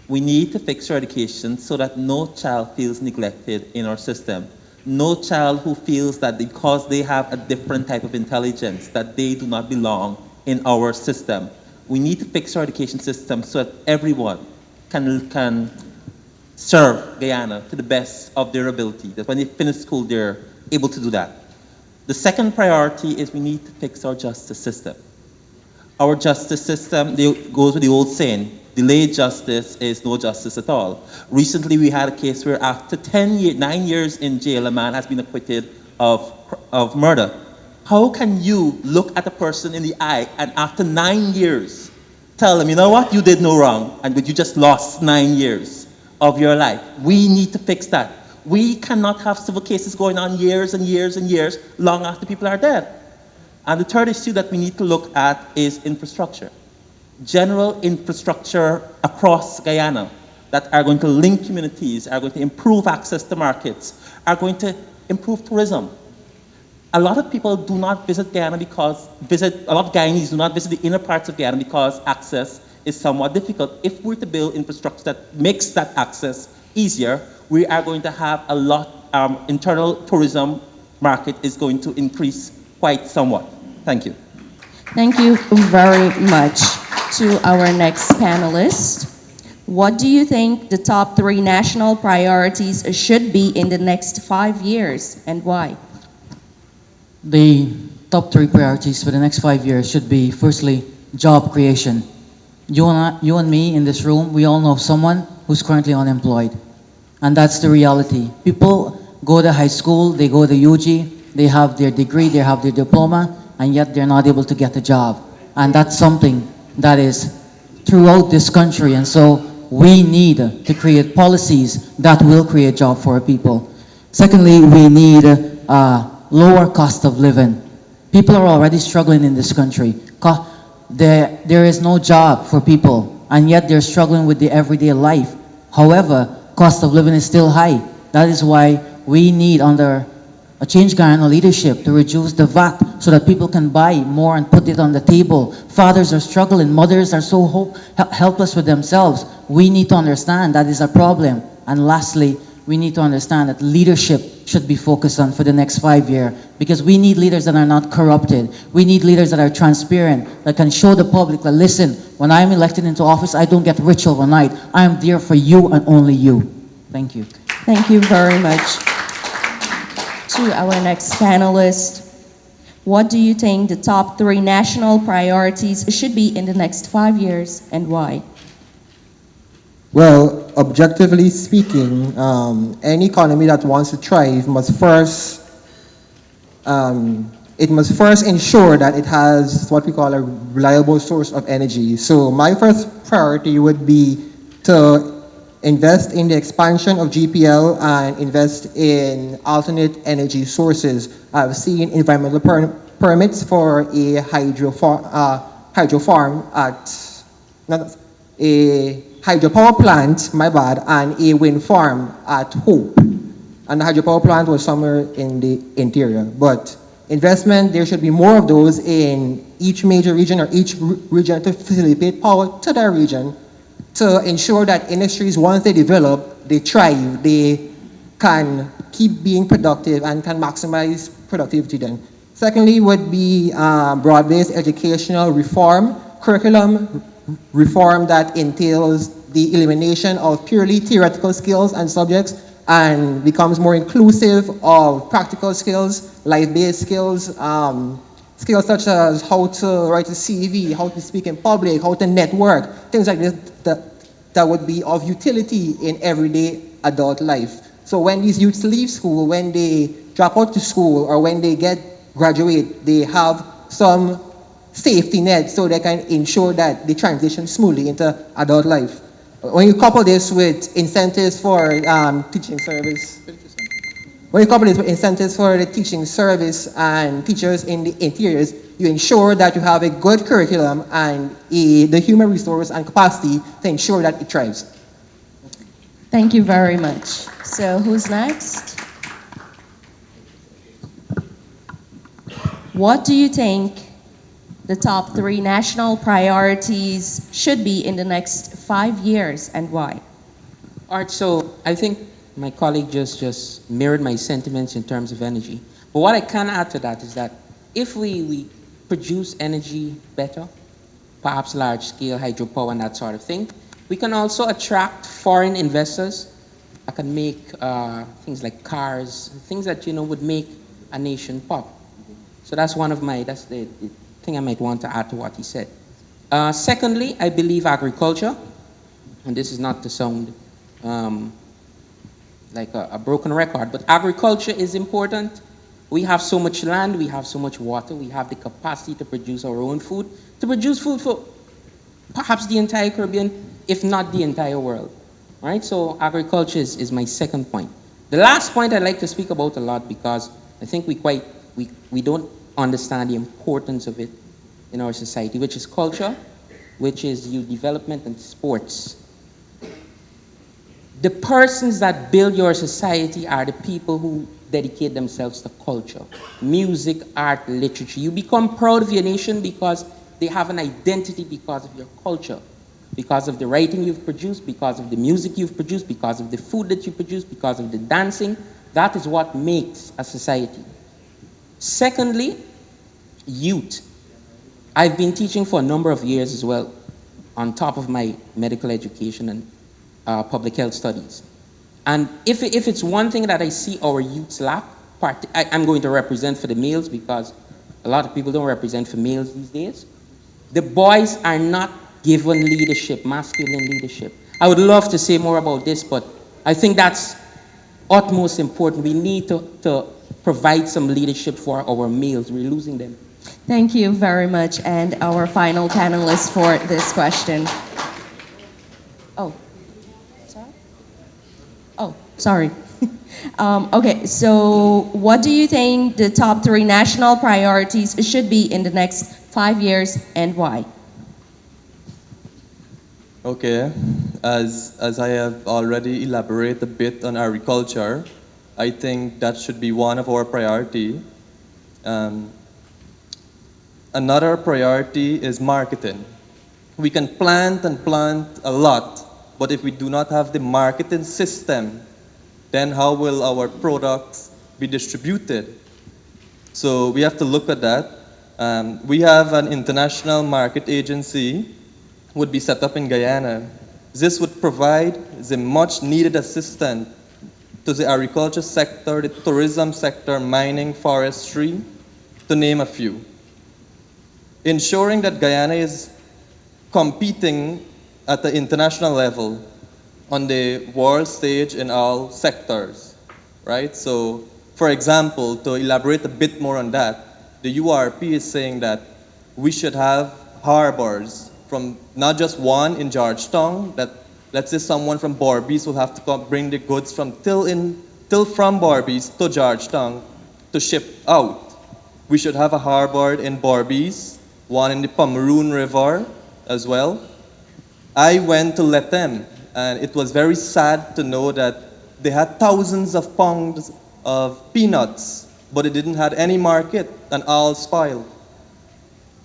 We need to fix our education so that no child feels neglected in our system. No child who feels that because they have a different type of intelligence, that they do not belong in our system. We need to fix our education system so that everyone can serve Guyana to the best of their ability, that when they finish school, they're able to do that. The second priority is we need to fix our justice system. Our justice system goes with the old saying, delayed justice is no justice at all. Recently, we had a case where after 9 years in jail, a man has been acquitted of murder. How can you look at a person in the eye and after 9 years tell them, you know what, you did no wrong, but you just lost 9 years of your life? We need to fix that. We cannot have civil cases going on years and years and years long after people are dead. And the third issue that we need to look at is infrastructure. General infrastructure across Guyana that are going to link communities, are going to improve access to markets, are going to improve tourism. A lot of people do not visit Guyana a lot of Guyanese do not visit the inner parts of Guyana because access is somewhat difficult. If we're to build infrastructure that makes that access easier, we are going to have a lot, internal tourism market is going to increase quite somewhat. Thank you. Thank you very much. To our next panelist, what do you think the top 3 national priorities should be in the next 5 years and why? The top 3 priorities for the next 5 years should be, firstly, job creation. You and me in this room, we all know someone who's currently unemployed. And that's the reality. People go to high school, they go to UG, they have their degree, they have their diploma, and yet they're not able to get a job. And that's something that is throughout this country. And so we need to create policies that will create jobs for our people. Secondly, we need lower cost of living. People are already struggling in this country. There is no job for people, and yet they're struggling with the everyday life. However, cost of living is still high. That is why we need, under a Change Guyana leadership, to reduce the VAT so that people can buy more and put it on the table. Fathers are struggling. Mothers are so helpless with themselves. We need to understand that is a problem. And lastly, we need to understand that leadership should be focused on for the next 5 years, because we need leaders that are not corrupted. We need leaders that are transparent, that can show the public that, listen, when I'm elected into office, I don't get rich overnight. I am there for you and only you. Thank you. Thank you very much. To our next panelist, what do you think the top 3 national priorities should be in the next 5 years and why? Well, objectively speaking, any economy that wants to thrive must first, ensure that it has what we call a reliable source of energy. So my first priority would be to invest in the expansion of GPL and invest in alternate energy sources. I've seen environmental permits for a hydro farm at, not a hydropower plant, my bad, and a wind farm at Hope. And the hydropower plant was somewhere in the interior. But investment, there should be more of those in each major region or each region to facilitate power to their region, to ensure that industries, once they develop, they thrive, they can keep being productive and can maximize productivity then. Secondly would be broad-based educational reform, curriculum reform that entails the elimination of purely theoretical skills and subjects and becomes more inclusive of practical skills, life-based skills, skills such as how to write a CV, how to speak in public, how to network, things like this that would be of utility in everyday adult life. So when these youths leave school, when they drop out to school, or when they graduate, they have some safety net so they can ensure that they transition smoothly into adult life. When you couple this with incentives for teaching service, when you couple this with incentives for the teaching service and teachers in the interiors, you ensure that you have a good curriculum and the human resource and capacity to ensure that it thrives. Thank you very much. So who's next? What do you think the top 3 national priorities should be in the next 5 years and why? All right, so I think my colleague just mirrored my sentiments in terms of energy. But what I can add to that is that if we produce energy better, perhaps large scale hydropower and that sort of thing, we can also attract foreign investors that can make things like cars, things that would make a nation pop. So that's that's the thing I might want to add to what he said. Secondly, I believe agriculture, and this is not to sound like a broken record, but agriculture is important. We have so much land, we have so much water, we have the capacity to produce our own food, to produce food for perhaps the entire Caribbean, if not the entire world. All right, so agriculture is my second point. The last point I'd like to speak about a lot because I think we don't understand the importance of it in our society, which is culture, which is youth development and sports. The persons that build your society are the people who dedicate themselves to culture, music, art, literature. You become proud of your nation because they have an identity because of your culture, because of the writing you've produced, because of the music you've produced, because of the food that you produce, because of the dancing. That is what makes a society. Secondly, youth. I've been teaching for a number of years as well, on top of my medical education and public health studies. And if it's one thing that I see our youths lack, I'm going to represent for the males because a lot of people don't represent for males these days. The boys are not given leadership, masculine leadership. I would love to say more about this, but I think that's utmost important. We need to provide some leadership for our males. We're losing them. Thank you very much. And our final panelist for this question. Oh, sorry? Oh, sorry. Okay, so what do you think the top 3 national priorities should be in the next 5 years and why? Okay, as I have already elaborated a bit on agriculture, I think that should be one of our priority. Another priority is marketing. We can plant and plant a lot, but if we do not have the marketing system, then how will our products be distributed? So we have to look at that. We have an international market agency would be set up in Guyana. This would provide the much needed assistance to the agriculture sector, the tourism sector, mining, forestry, to name a few. Ensuring that Guyana is competing at the international level on the world stage in all sectors, right? So, for example, to elaborate a bit more on that, the URP is saying that we should have harbors from not just one in Georgetown, that let's say someone from Barbados will have to come bring the goods from from Barbados to Georgetown to ship out. We should have a harbor in Barbados, one in the Pomeroon River as well. I went to Letem, and it was very sad to know that they had thousands of pounds of peanuts, but it didn't have any market and all spoiled.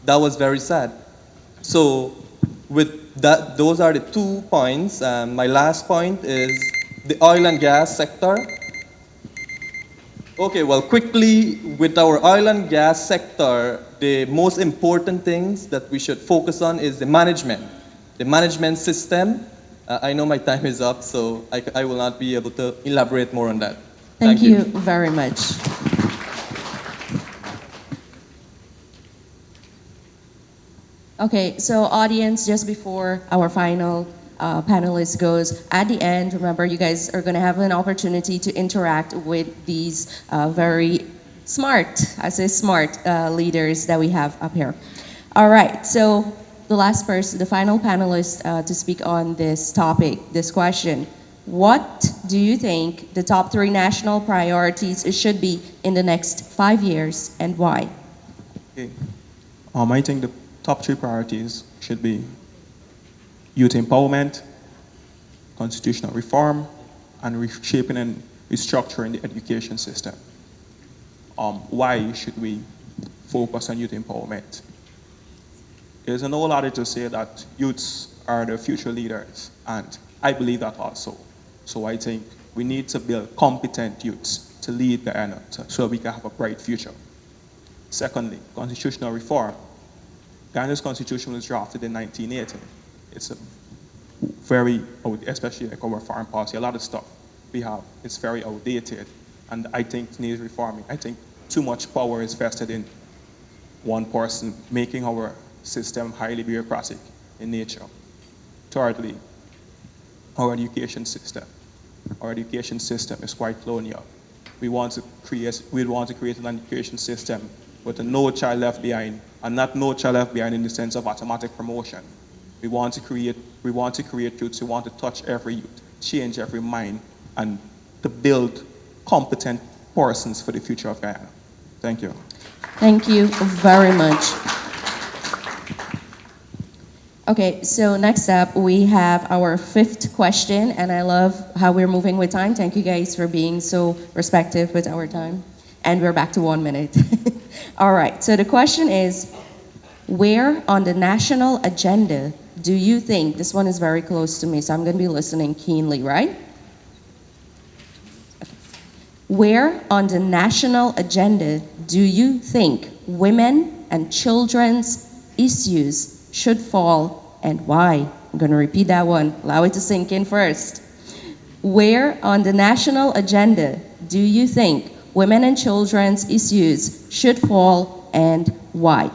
That was very sad. So with that, those are the 2 points. My last point is the oil and gas sector. Okay, well, quickly, with our oil and gas sector, the most important things that we should focus on is the management system. I know my time is up, so I will not be able to elaborate more on that. Thank you very much. Okay, so audience, just before our final panelist goes, at the end, remember you guys are going to have an opportunity to interact with these very smart, I say smart leaders that we have up here. All right, so the last person, the final panelist to speak on this topic, this question. What do you think the top 3 national priorities should be in the next 5 years and why? Okay. I think the top 3 priorities should be youth empowerment, constitutional reform, and reshaping and restructuring the education system. Why should we focus on youth empowerment? There's an old adage to say that youths are the future leaders, and I believe that also. So I think we need to build competent youths to lead Guyana so we can have a bright future. Secondly, constitutional reform. Guyana's constitution was drafted in 1980. It's a very, especially like our foreign policy, a lot of stuff we have, it's very outdated, and I think it needs reforming. I think too much power is vested in one person, making our system highly bureaucratic in nature. Thirdly, our education system. Our education system is quite colonial. We want to create an education system with a no child left behind, and not no child left behind in the sense of automatic promotion. We want to create youths who want to touch every youth, change every mind, and to build competent persons for the future of Guyana. Thank you. Thank you very much. Okay, so next up we have our fifth question, and I love how we're moving with time. Thank you guys for being so respectful with our time. And we're back to 1 minute. All right, so the question is, where on the national agenda do you think, this one is very close to me, so I'm going to be listening keenly, right? Where on the national agenda do you think women and children's issues should fall, and why? I'm going to repeat that one. Allow it to sink in first. Where on the national agenda do you think women and children's issues should fall, and why?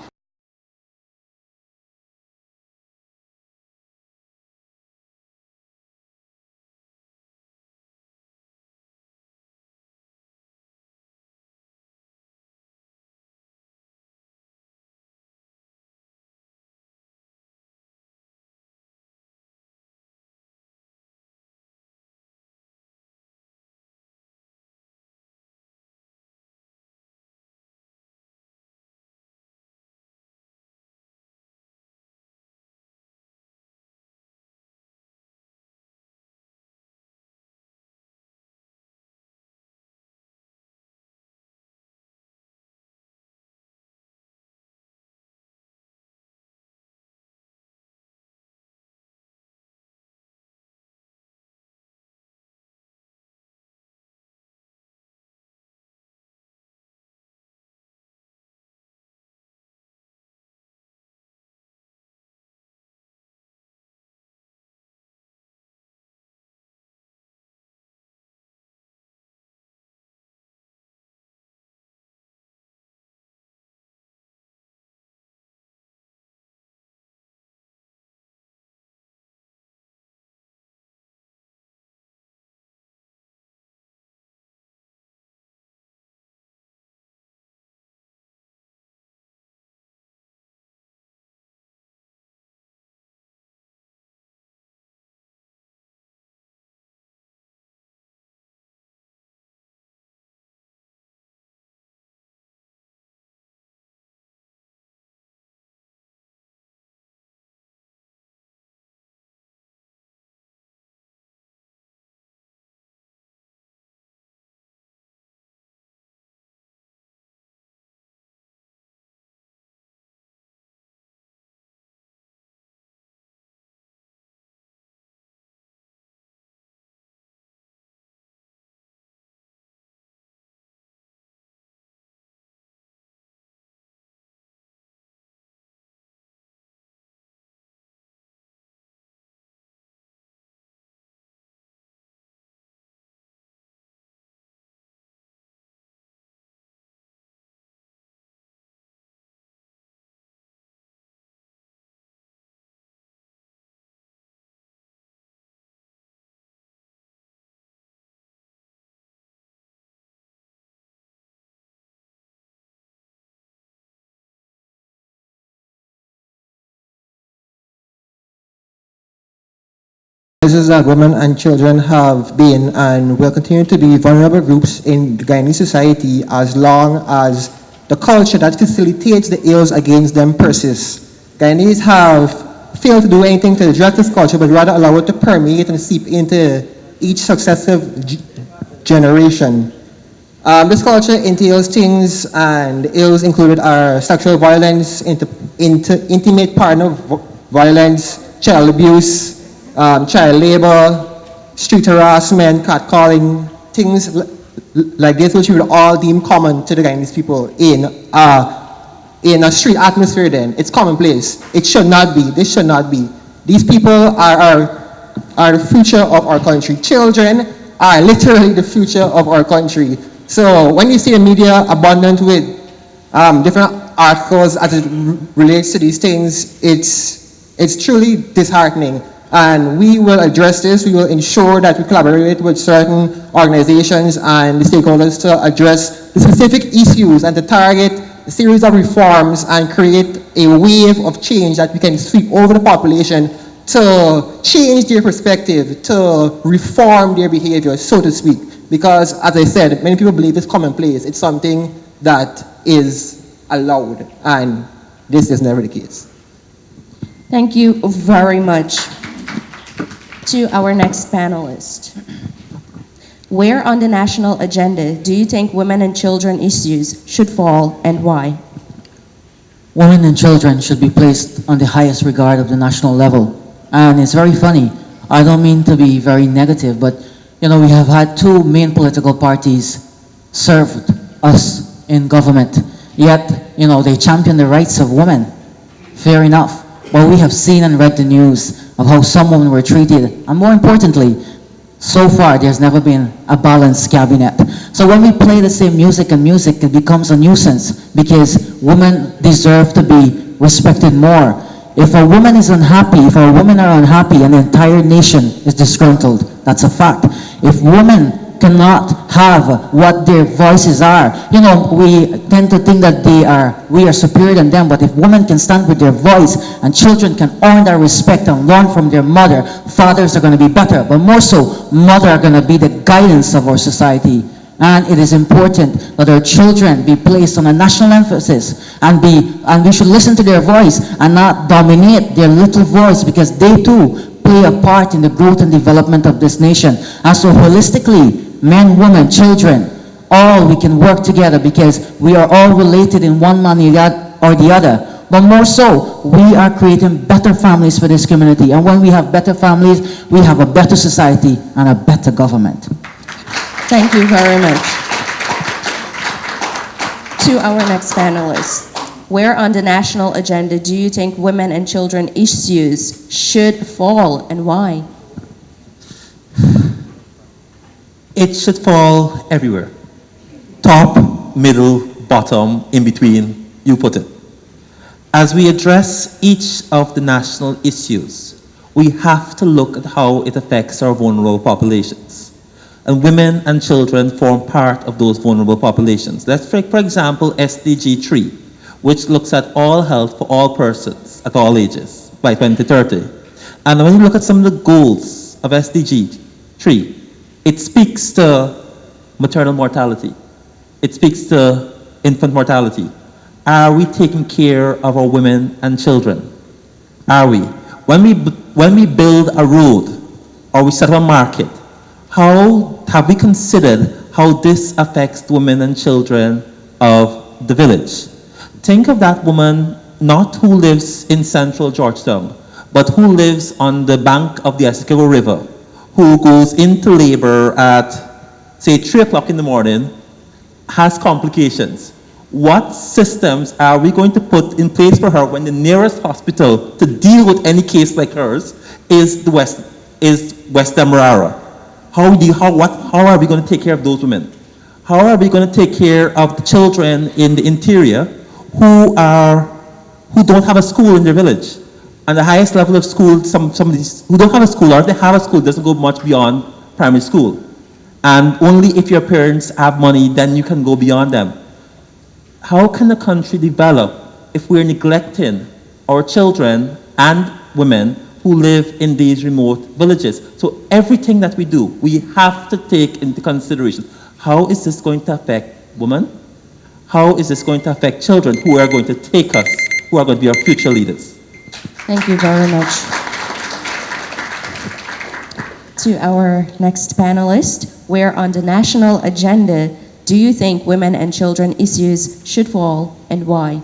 Women and children have been and will continue to be vulnerable groups in the Guyanese society as long as the culture that facilitates the ills against them persists. Guyanese have fail to do anything to address this culture, but rather allow it to permeate and seep into each successive generation. This culture entails things and ills included are sexual violence, intimate partner violence, child abuse, child labor, street harassment, catcalling, things like this, which we would all deem common to the Guyanese people in a street atmosphere. Then it's commonplace. It should not be. This should not be. These people are the future of our country. Children are literally the future of our country. So when you see the media abundant with different articles as it relates to these things, it's truly disheartening. And we will address this. We will ensure that we collaborate with certain organizations and the stakeholders to address the specific issues and to target a series of reforms and create a wave of change that we can sweep over the population to change their perspective, to reform their behavior, so to speak. Because, as I said, many people believe it's commonplace. It's something that is allowed, and this is never the case. Thank you very much. To our next panelist. Where on the national agenda do you think women and children issues should fall and why? Women and children should be placed on the highest regard of the national level. And it's very funny. I don't mean to be very negative, but we have had two main political parties served us in government. Yet, they champion the rights of women. Fair enough. But we have seen and read the news of how some women were treated. And more importantly, so far there's never been a balanced cabinet. So when we play the same music and music, it becomes a nuisance because women deserve to be respected more. If a woman is unhappy, if our women are unhappy, an entire nation is disgruntled. That's a fact. If women cannot have what their voices are, we tend to think that we are superior than them, but if women can stand with their voice and children can earn their respect and learn from their mother, fathers are going to be better, but more so, mother are going to be the guidance of our society. And it is important that our children be placed on a national emphasis and we should listen to their voice and not dominate their little voice, because they too play a part in the growth and development of this nation. And so holistically, men, women, children, all we can work together because we are all related in one manner or the other. But more so, we are creating better families for this community. And when we have better families, we have a better society and a better government. Thank you very much. To our next panelist. Where on the national agenda do you think women and children issues should fall and why? It should fall everywhere. Top, middle, bottom, in between, you put it. As we address each of the national issues, we have to look at how it affects our vulnerable populations. And women and children form part of those vulnerable populations. Let's take, for example, SDG 3, which looks at all health for all persons at all ages by 2030. And when you look at some of the goals of SDG 3, it speaks to maternal mortality. It speaks to infant mortality. Are we taking care of our women and children? Are we? When we build a road or we set up a market, how have we considered how this affects the women and children of the village? Think of that woman not who lives in central Georgetown, but who lives on the bank of the Essequibo River, who goes into labor at, say, 3 o'clock in the morning, has complications. What systems are we going to put in place for her when the nearest hospital to deal with any case like hers is West Demerara? How are we going to take care of those women? How are we going to take care of the children in the interior who don't have a school in their village? And the highest level of school, some of these who don't have a school, or if they have a school, doesn't go much beyond primary school. And only if your parents have money, then you can go beyond them. How can the country develop if we're neglecting our children and women who live in these remote villages? So everything that we do, we have to take into consideration. How is this going to affect women? How is this going to affect children who are going to take us, who are going to be our future leaders? Thank you very much. To our next panelist, where on the national agenda do you think women and children issues should fall and why?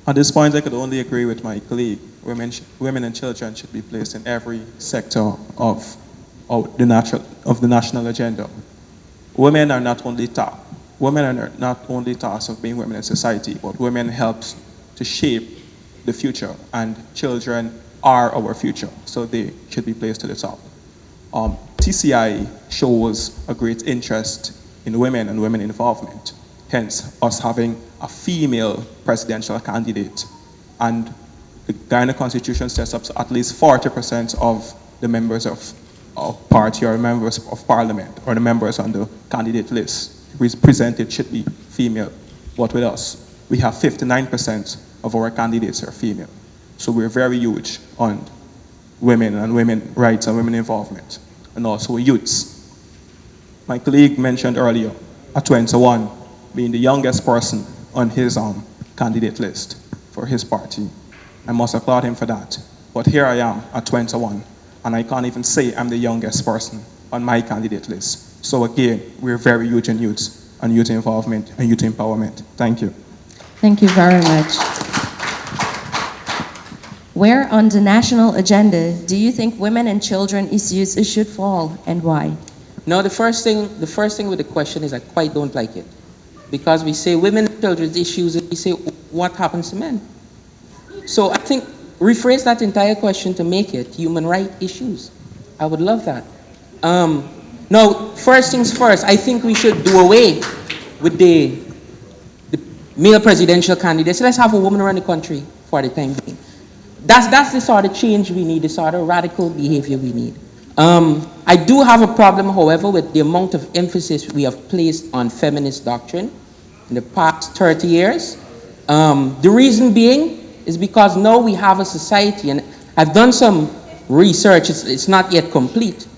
At this point, I could only agree with my colleague. Women and children should be placed in every sector of the national agenda. Women are not only tasked of being women in society, but women help to shape the future, and children are our future, so they should be placed to the top. TCI shows a great interest in women and women involvement, hence us having a female presidential candidate. And the Guyana Constitution sets up at least 40% of the members of party or members of parliament or the members on the candidate list presented should be female. But with us, we have 59% of our candidates are female. So we're very huge on women and women rights and women involvement, and also youths. My colleague mentioned earlier, at 21, being the youngest person on his candidate list for his party. I must applaud him for that. But here I am at 21, and I can't even say I'm the youngest person on my candidate list. So again, we're very huge in youths and youth involvement and youth empowerment. Thank you. Thank you very much. Where on the national agenda do you think women and children issues should fall and why? No, the first thing with the question is I quite don't like it. Because we say women and children's issues, and we say what happens to men? So I think rephrase that entire question to make it human rights issues. I would love that. Now, first things first, I think we should do away with the male presidential candidates. Let's have a woman run the country for the time being. That's the sort of change we need, the sort of radical behavior we need. I do have a problem, however, with the amount of emphasis we have placed on feminist doctrine in the past 30 years. The reason being is because now we have a society, and I've done some research, it's not yet complete.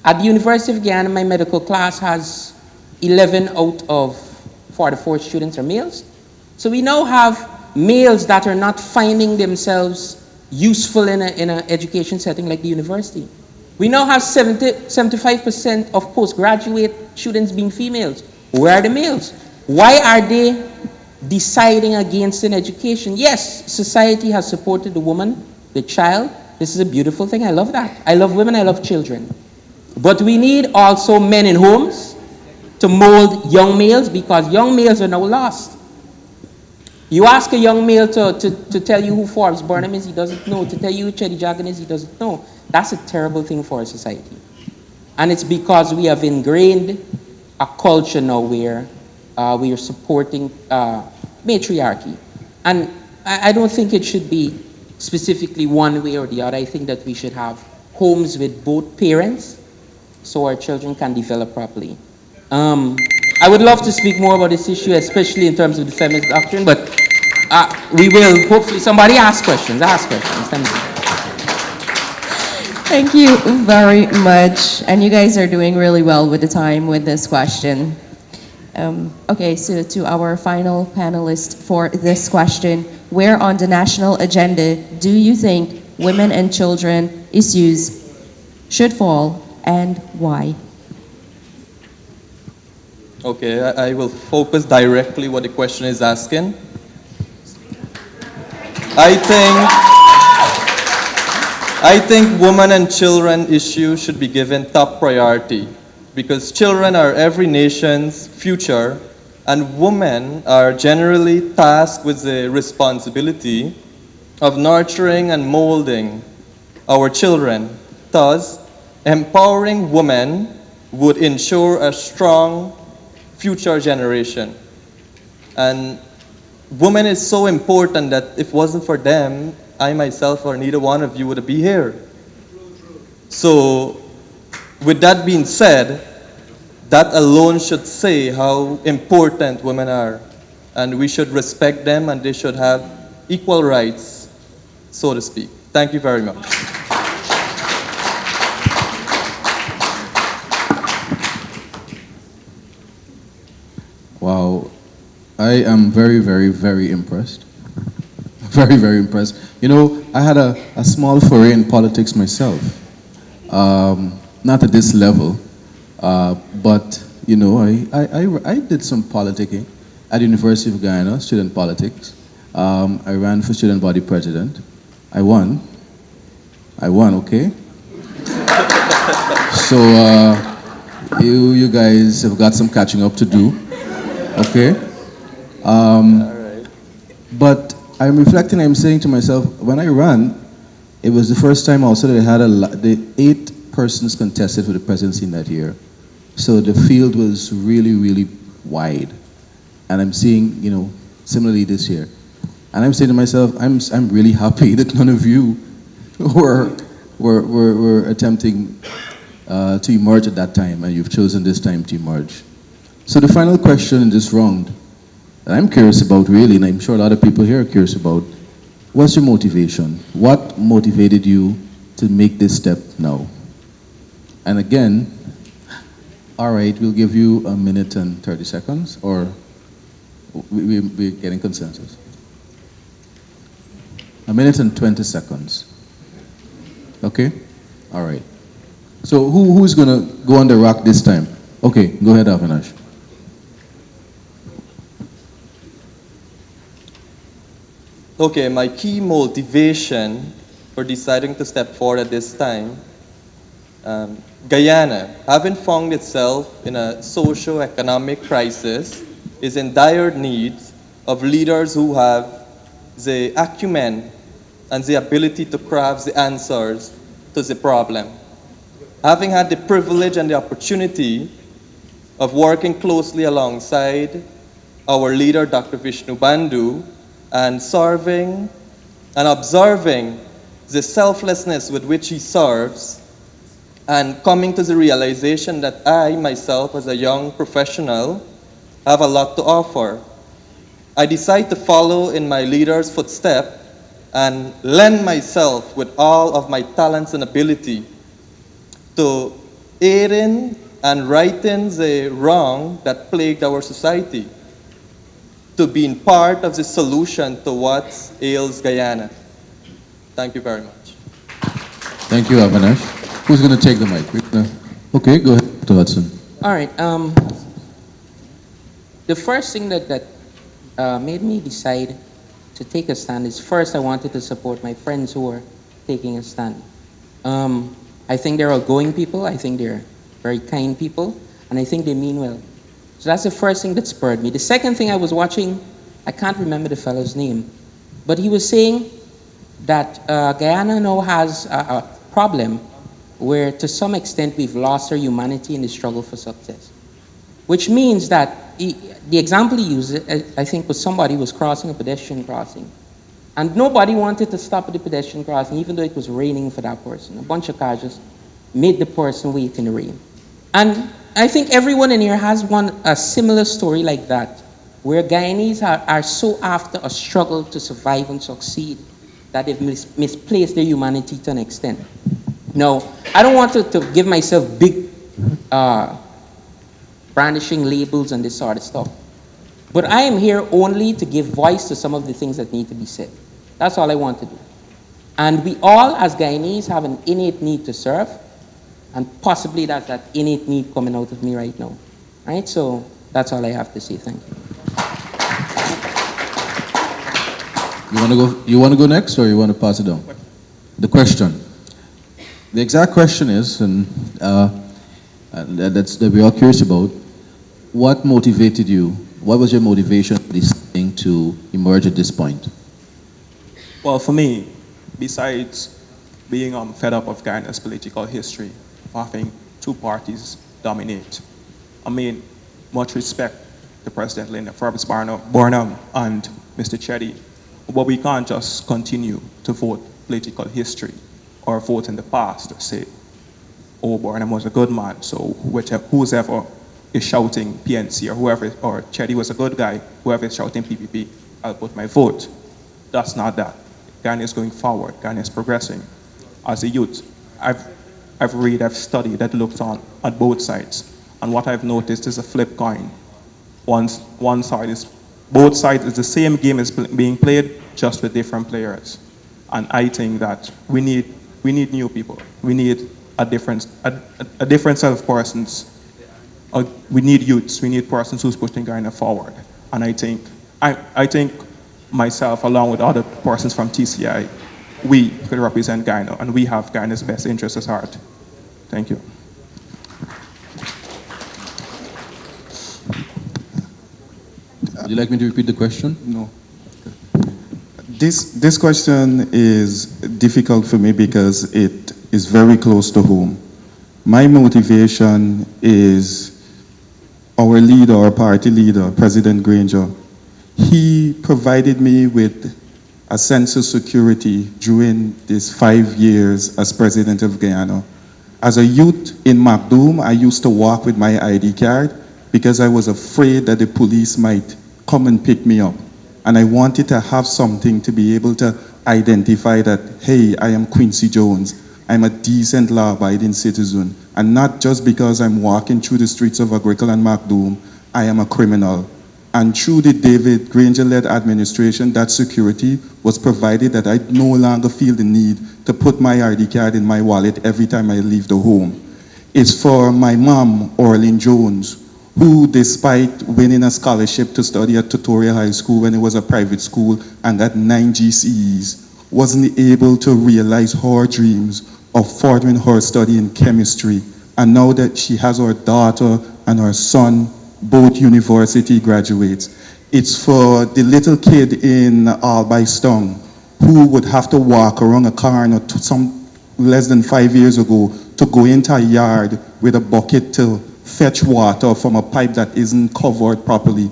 At the University of Guyana, my medical class has 11 out of 44 students are males. So we now have males that are not finding themselves useful in an education setting like the university. We now have 75% of postgraduate students being females. Where are the males? Why are they deciding against an education? Yes, society has supported the woman, the child. This is a beautiful thing. I love that. I love women, I love children. But we need also men in homes to mold young males, because young males are now lost. You ask a young male to tell you who Forbes Burnham is, he doesn't know. To tell you who Chetty Jagan is, he doesn't know. That's a terrible thing for our society. And it's because we have ingrained a culture now where we are supporting matriarchy. And I don't think it should be specifically one way or the other. I think that we should have homes with both parents so our children can develop properly. I would love to speak more about this issue, especially in terms of the feminist doctrine, but we will hopefully, somebody ask questions. Thank you. Thank you very much. And you guys are doing really well with the time with this question. Okay, so to our final panelist for this question, where on the national agenda do you think women and children issues should fall and why? Okay, I will focus directly what the question is asking. I think women and children issue should be given top priority, because children are every nation's future, and women are generally tasked with the responsibility of nurturing and molding our children. Thus, empowering women would ensure a strong future generation. And women is so important that if it wasn't for them, I myself or neither one of you would be here. So, with that being said, that alone should say how important women are, and we should respect them, and they should have equal rights, so to speak. Thank you very much. Wow, I am very, very, very impressed. Very, very impressed. You know, I had a small foray in politics myself. Not at this level, but, you know, I did some politicking at the University of Guyana, student politics. I ran for student body president. I won, okay? So, you guys have got some catching up to do, okay? But I'm reflecting, I'm saying to myself, when I ran, it was the first time also that I had the 8 persons contested for the presidency in that year. So the field was really, really wide. And I'm seeing, you know, similarly this year. And I'm saying to myself, I'm really happy that none of you were attempting to emerge at that time, and you've chosen this time to emerge. So the final question in this round that I'm curious about really, and I'm sure a lot of people here are curious about, what's your motivation? What motivated you to make this step now? And again, all right, we'll give you a minute and 30 seconds, or we're getting consensus. A minute and 20 seconds. Okay? All right. So who's going to go on the rock this time? Okay, go ahead, Avinash. Okay, my key motivation for deciding to step forward at this time, Guyana, having found itself in a socio-economic crisis, is in dire need of leaders who have the acumen and the ability to craft the answers to the problem. Having had the privilege and the opportunity of working closely alongside our leader, Dr. Vishnu Bandhu, and serving and observing the selflessness with which he serves, and coming to the realization that I, myself, as a young professional, have a lot to offer, I decide to follow in my leader's footstep and lend myself with all of my talents and ability to aiding and righting the wrong that plagued our society, to being part of the solution to what ails Guyana. Thank you very much. Thank you, Avinash. Who's going to take the mic? Okay, go ahead, Dr. Hudson. All right. The first thing that made me decide to take a stand is, first I wanted to support my friends who are taking a stand. I think they're outgoing people. I think they're very kind people. And I think they mean well. So that's the first thing that spurred me. The second thing, I was watching, I can't remember the fellow's name, but he was saying that Guyana now has a problem where to some extent we've lost our humanity in the struggle for success. Which means that the example he used, I think, was somebody was crossing a pedestrian crossing. And nobody wanted to stop at the pedestrian crossing, even though it was raining for that person. A bunch of cars just made the person wait in the rain. And I think everyone in here has a similar story like that, where Guyanese are so after a struggle to survive and succeed that they've misplaced their humanity to an extent. Now, I don't want to give myself big brandishing labels and this sort of stuff, but I am here only to give voice to some of the things that need to be said. That's all I want to do. And we all, as Guyanese, have an innate need to serve, and possibly that's that innate need coming out of me right now. Right? So that's all I have to say. Thank you. You want to go next, or you want to pass it down? The question. The exact question is, and that we're all curious about, what motivated you? What was your motivation for this thing to emerge at this point? Well, for me, besides being fed up of Guyana's political history, of having two parties dominate, I mean, much respect to President Linda Forbes Barnum and Mr. Chetty, but we can't just continue to vote political history or vote in the past to say, oh, Barnum was a good man, so whoever is shouting PNC or whoever, or Chetty was a good guy, whoever is shouting PPP, I'll put my vote. That's not that. Ghana is going forward. Ghana is progressing. As a youth, I've studied, I've looked on at both sides, and what I've noticed is a flip coin. One side is, both sides is the same game is being played, just with different players. And I think that we need new people. We need a different set of persons. We need youths. We need persons who's pushing Guyana forward. And I think myself, along with other persons from TCI, we could represent Guyana, and we have Guyana's best interests at heart. Thank you. Would you like me to repeat the question? No. This question is difficult for me because it is very close to home. My motivation is our leader, our party leader, President Granger. He provided me with a sense of security during these 5 years as president of Guyana. As a youth in MacDoom, I used to walk with my ID card because I was afraid that the police might come and pick me up. And I wanted to have something to be able to identify that, hey, I am Quincy Jones. I'm a decent, law-abiding citizen. And not just because I'm walking through the streets of Agricola and MacDoom, I am a criminal. And through the David Granger-led administration, that security was provided that I no longer feel the need to put my ID card in my wallet every time I leave the home. It's for my mom, Orlin Jones, who, despite winning a scholarship to study at Tutorial High School when it was a private school and got 9 GCEs, wasn't able to realize her dreams of furthering her study in chemistry. And now that she has her daughter and her son, both university graduates, it's for the little kid in Albystone who would have to walk around a corner to some less than 5 years ago to go into a yard with a bucket to fetch water from a pipe that isn't covered properly.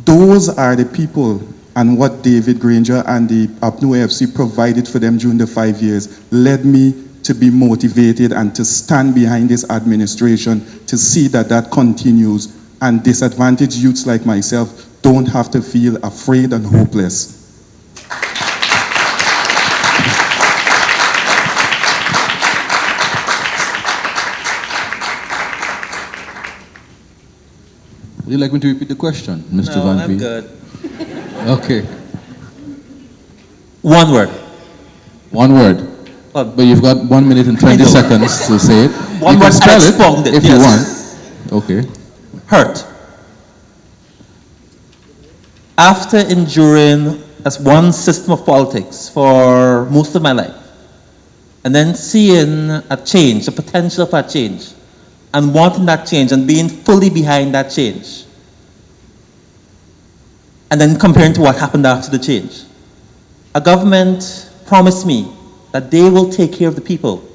Those are the people, and what David Granger and the APNU AFC provided for them during the 5 years led me to be motivated and to stand behind this administration to see that that continues, and disadvantaged youths like myself don't have to feel afraid and hopeless. Would you like me to repeat the question, Mr. No, Van I'm Veen? good. Okay. One word. One word. But you've got 1 minute and 20 seconds to say it. One you word can spell and it expound it, if yes. you want. Okay. Hurt. After enduring as one system of politics for most of my life, and then seeing a change, the potential for a change, and wanting that change and being fully behind that change, and then comparing to what happened after the change. A government promised me that they will take care of the people,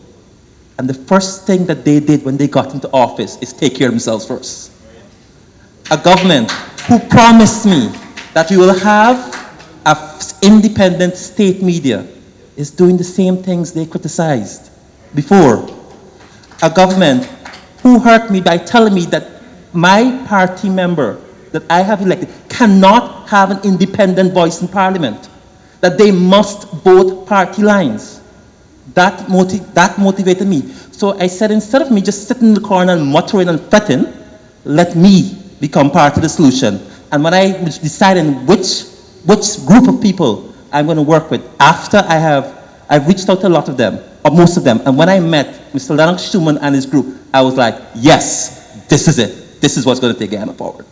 and the first thing that they did when they got into office is take care of themselves first. A government who promised me that we will have an independent state media is doing the same things they criticized before. A government who hurt me by telling me that my party member that I have elected cannot have an independent voice in Parliament, that they must vote party lines. That motivated me. So I said, instead of me just sitting in the corner and muttering and fretting, let me become part of the solution. And when I was deciding which group of people I'm going to work with, after I've reached out to a lot of them, or most of them, and when I met Mr. Lennox Schumann and his group, I was like, yes, this is it. This is what's going to take Guyana forward.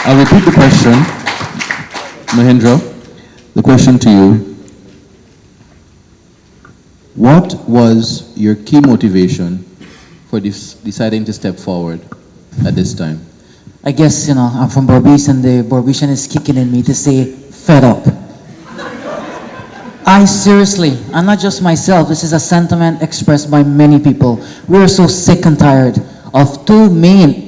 I'll repeat the question. Mahendra, the question to you. What was your key motivation for deciding to step forward at this time? I guess, I'm from Berbice, and the Berbician is kicking in me to say, fed up. I seriously, and not just myself, this is a sentiment expressed by many people. We are so sick and tired of two main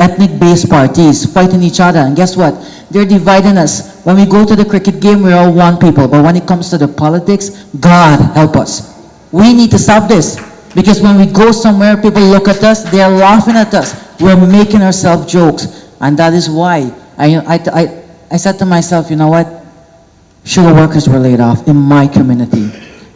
ethnic-based parties fighting each other, and guess what? They're dividing us. When we go to the cricket game, we're all one people, but when it comes to the politics, God help us. We need to stop this, because when we go somewhere, people look at us, they're laughing at us. We're making ourselves jokes, and that is why I said to myself, you know what? Sugar workers were laid off in my community.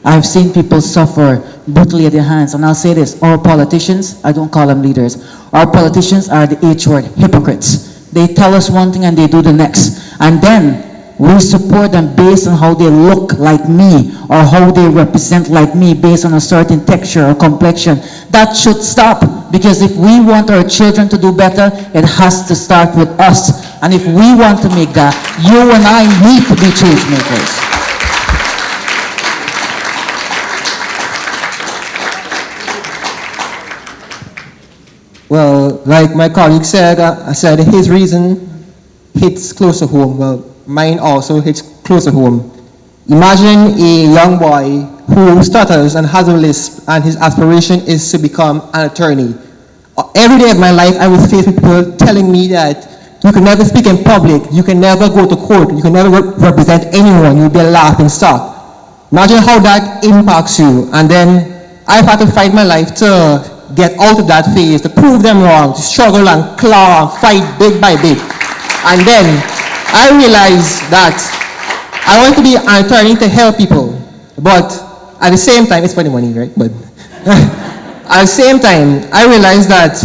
I've seen people suffer brutally at their hands, and I'll say this, our politicians, I don't call them leaders, our politicians are the H word, hypocrites. They tell us one thing and they do the next. And then we support them based on how they look like me or how they represent like me based on a certain texture or complexion. That should stop, because if we want our children to do better, it has to start with us. And if we want to make that, you and I need to be change makers. Well, like my colleague said, I said his reason hits close to home. Well, mine also hits close to home. Imagine a young boy who stutters and has a lisp, and his aspiration is to become an attorney. Every day of my life, I was faced with people telling me that you can never speak in public, you can never go to court, you can never represent anyone, you'll be a laughing stock. Imagine how that impacts you. And then I've had to fight my life to get out of that phase, to prove them wrong, to struggle and claw and fight bit by bit. And then I realized that I want to be an attorney to help people, but at the same time, it's for the money, right? But at the same time, I realized that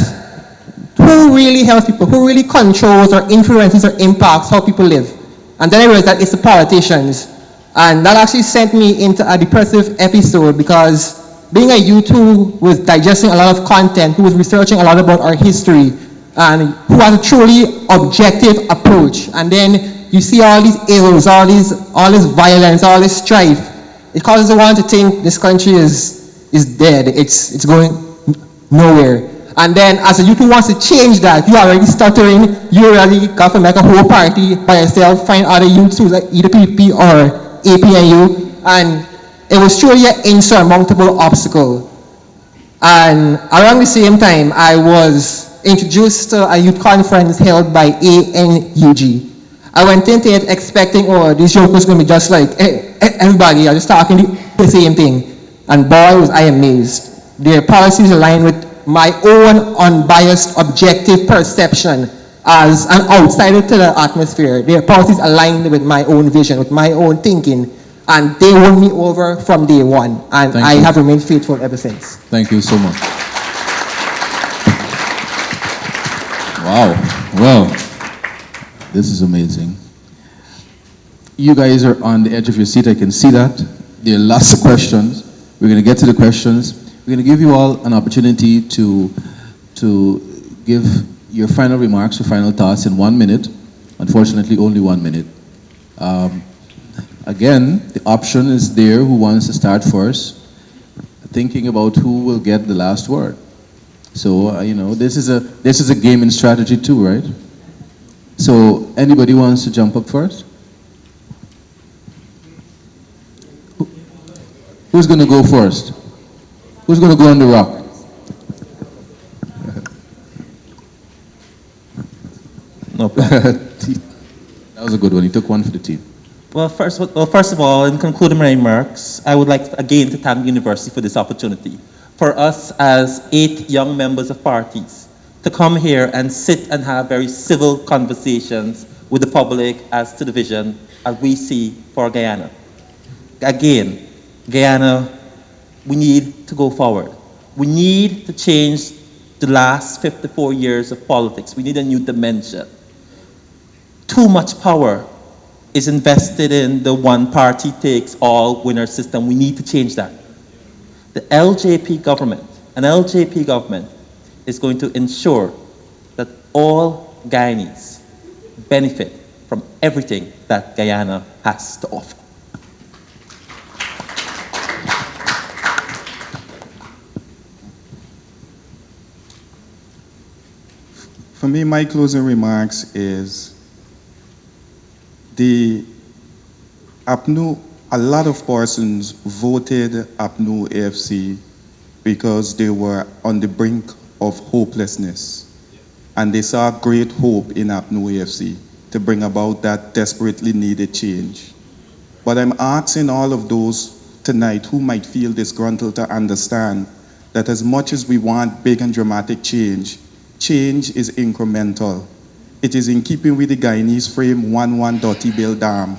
who really helps people, who really controls or influences or impacts how people live? And then I realized that it's the politicians. And that actually sent me into a depressive episode, because being a youth who was digesting a lot of content, who was researching a lot about our history, and who has a truly objective approach, and then you see all these ills, all this violence, all this strife, it causes one to think this country is dead, it's going nowhere. And then as a youth who wants to change that, you're already stuttering, you already got to make a whole party by yourself, find other youths who like either PP or APNU, and it was truly an insurmountable obstacle. And around the same time, I was introduced to a youth conference held by ANUG. I went into it expecting, oh, this joke was going to be just like everybody, I was just talking the same thing. And boy, was I amazed. Their policies aligned with my own unbiased, objective perception as an outsider to the atmosphere. Their policies aligned with my own vision, with my own thinking. And they won me over from day one. And I have remained faithful ever since. Thank you so much. Wow. Well, this is amazing. You guys are on the edge of your seat. I can see that. There are lots of questions. We're going to get to the questions. We're going to give you all an opportunity to give your final remarks, your final thoughts in 1 minute. Unfortunately, only 1 minute. Again, the option is there. Who wants to start first? Thinking about who will get the last word. So, you know, this is a game in strategy too, right? So, anybody wants to jump up first? Who's going to go first? Who's going to go on the rock? No problem. That was a good one. He took one for the team. Well, first of all, in concluding my remarks, I would like again to thank the university for this opportunity. For us as 8 young members of parties to come here and sit and have very civil conversations with the public as to the vision as we see for Guyana. Again, Guyana, we need to go forward. We need to change the last 54 years of politics. We need a new dimension. Too much power is invested in the one party takes all winner system. We need to change that. The LJP government, an LJP government, is going to ensure that all Guyanese benefit from everything that Guyana has to offer. For me, my closing remarks is a lot of persons voted APNU AFC because they were on the brink of hopelessness. And they saw great hope in APNU AFC to bring about that desperately needed change. But I'm asking all of those tonight who might feel disgruntled to understand that as much as we want big and dramatic change, change is incremental. It is in keeping with the Guyanese frame 1-1 Dirty Bill Dam.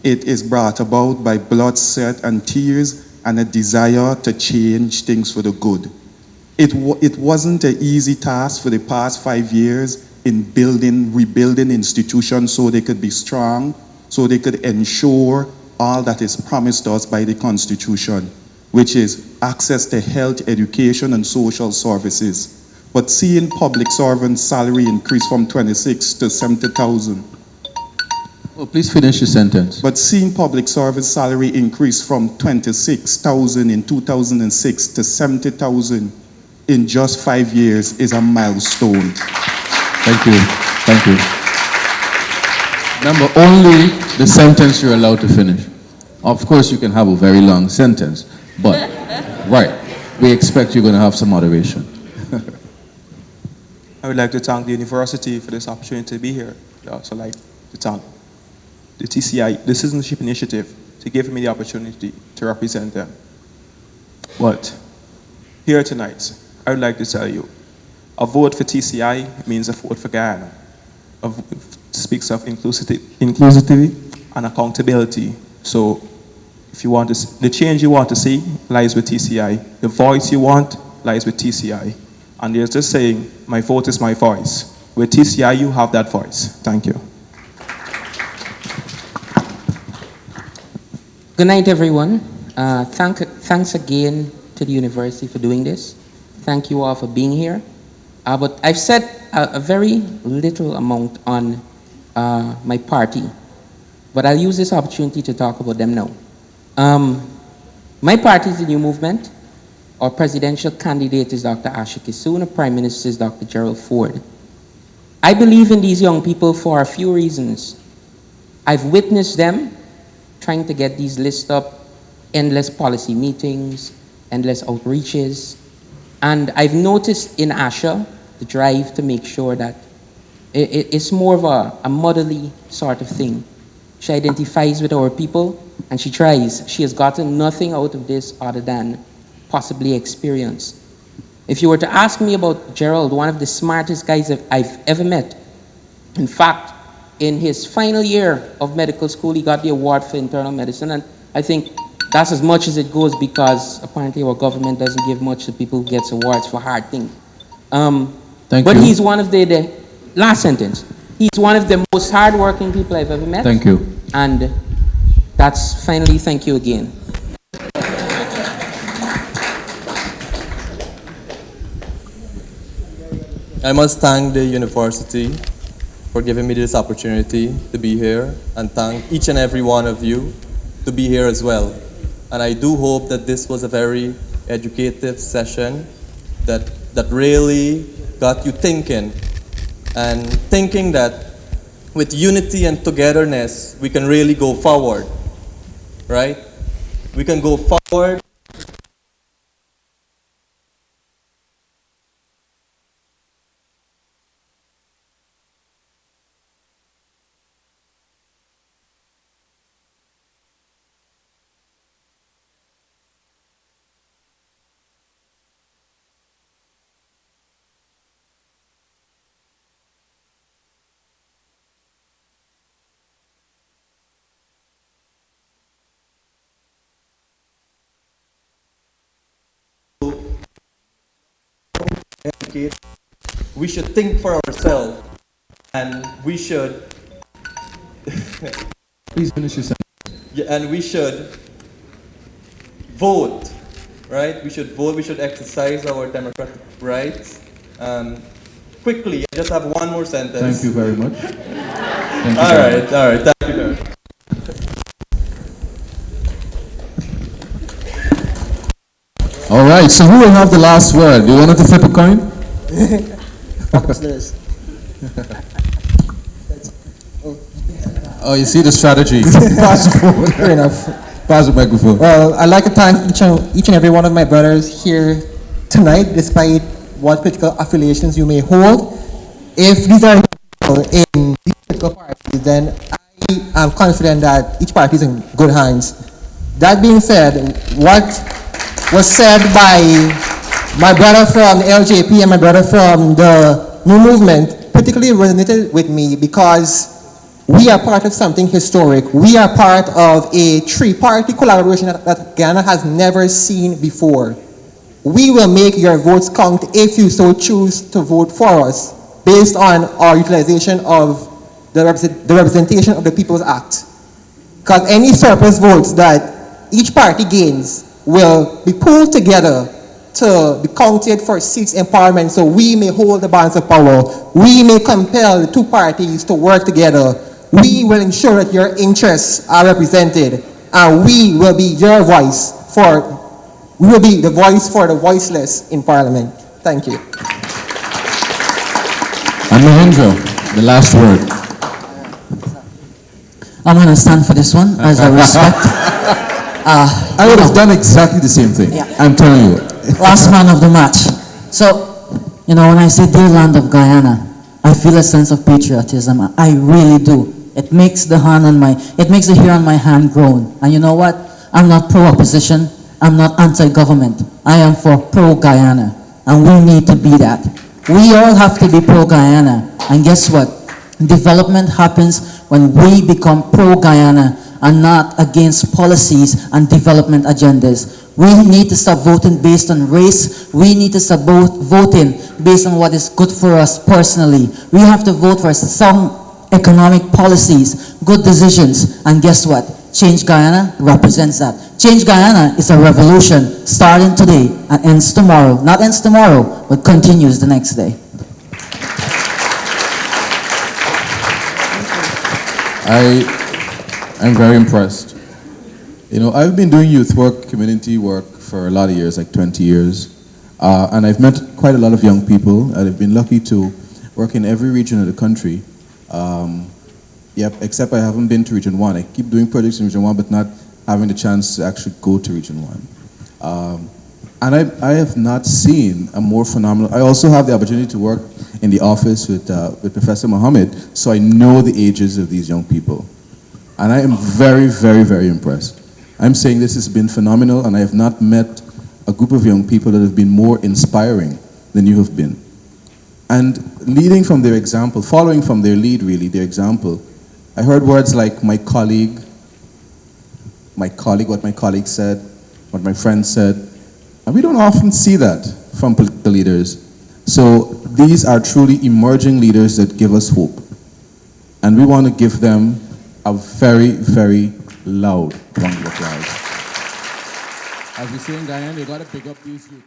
It is brought about by blood, sweat, and tears and a desire to change things for the good. It wasn't an easy task for the past 5 years. in rebuilding institutions so they could be strong, so they could ensure all that is promised us by the Constitution, which is access to health, education, and social services. But seeing public servants' salary increase from 26 to 70,000. Oh, please finish your sentence. But seeing public service salary increase from 26,000 in 2006 to 70,000 in just 5 years is a milestone. Thank you. Thank you. Remember, only the sentence you're allowed to finish. Of course, you can have a very long sentence, but, right, we expect you're going to have some moderation. I would like to thank the university for this opportunity to be here. I also like to thank the TCI, the Citizenship Initiative, to give me the opportunity to represent them. But here tonight, I would like to tell you, a vote for TCI means a vote for Guyana. Speaks of inclusivity and accountability. So if you want to, the change you want to see lies with TCI. The voice you want lies with TCI. And there's just saying, my vote is my voice. With TCI, you have that voice. Thank you. Good night, everyone. Thanks again to the university for doing this. Thank you all for being here. But I've said a very little amount on my party, but I'll use this opportunity to talk about them now. My party is the New Movement. Our presidential candidate is Dr. Asha Kissoon. Our Prime Minister is Dr. Gerald Ford. I believe in these young people for a few reasons. I've witnessed them trying to get these lists up, endless policy meetings, endless outreaches, and I've noticed in Asha the drive to make sure that it's more of a motherly sort of thing. She identifies with our people, and she tries. She has gotten nothing out of this other than possibly experience. If you were to ask me about Gerald, one of the smartest guys I've ever met, in fact, in his final year of medical school, he got the award for internal medicine, and I think that's as much as it goes because apparently our government doesn't give much to people who gets awards for hard things. But he's one of the last sentence, he's one of the most hardworking people I've ever met. Thank you. And that's finally, thank you again. I must thank the university for giving me this opportunity to be here, and thank each and every one of you to be here as well. And I do hope that this was a very educative session that really got you thinking, and thinking that with unity and togetherness, we can really go forward, right? We can go forward. We should think for ourselves, and we should Please finish your sentence. yeah, and we should vote, right? We should vote, we should exercise our democratic rights. Quickly, I just have one more sentence. Thank you very much. Thank you all right, thank you very much. All right, so who will have the last word? Do you want to flip a coin? Oh, you see the strategy. Pass the phone. Fair enough. Pass the microphone. Well, I'd like to thank each and every one of my brothers here tonight, despite what political affiliations you may hold. If these are people in these political parties, then I am confident that each party is in good hands. That being said, what was said by my brother from the LJP and my brother from the New Movement particularly resonated with me because we are part of something historic. We are part of a three-party collaboration that Guyana has never seen before. We will make your votes count if you so choose to vote for us. based on our utilization of the representation of the People's Act. Because any surplus votes that each party gains will be pooled together to be counted for seats in Parliament, so we may hold the balance of power. We may compel the two parties to work together. We will ensure that your interests are represented, and we will be your voice we will be the voice for the voiceless in Parliament. Thank you. And Mahendra, the last word. I'm going to stand for this one as a respect. I would have done exactly the same thing. Yeah. I'm telling you. Last man of the match. So, when I say dear land of Guyana, I feel a sense of patriotism. I really do. It makes the hair on my hand groan. And you know what? I'm not pro-opposition. I'm not anti-government. I am for pro-Guyana. And we need to be that. We all have to be pro-Guyana. And guess what? Development happens when we become pro-Guyana and not against policies and development agendas. We need to stop voting based on race. We need to stop voting based on what is good for us personally. We have to vote for some economic policies, good decisions, and guess what? Change Guyana represents that. Change Guyana is a revolution starting today and ends tomorrow. Not ends tomorrow, but continues the next day. I'm very impressed. I've been doing youth work, community work for a lot of years, like 20 years. And I've met quite a lot of young people, and I've been lucky to work in every region of the country. Except I haven't been to Region 1. I keep doing projects in Region 1, but not having the chance to actually go to Region 1. And I have not seen a more phenomenal... I also have the opportunity to work in the office with Professor Mohammed, so I know the ages of these young people. And I am very, very, very impressed. I'm saying this has been phenomenal, and I have not met a group of young people that have been more inspiring than you have been. And leading from their example, following from their lead, really, their example, I heard words like my colleague, what my colleague said, what my friend said, and we don't often see that from political leaders. So these are truly emerging leaders that give us hope. And we want to give them a very, very loud round of applause. As we say in Guyana, you got to pick up these youth.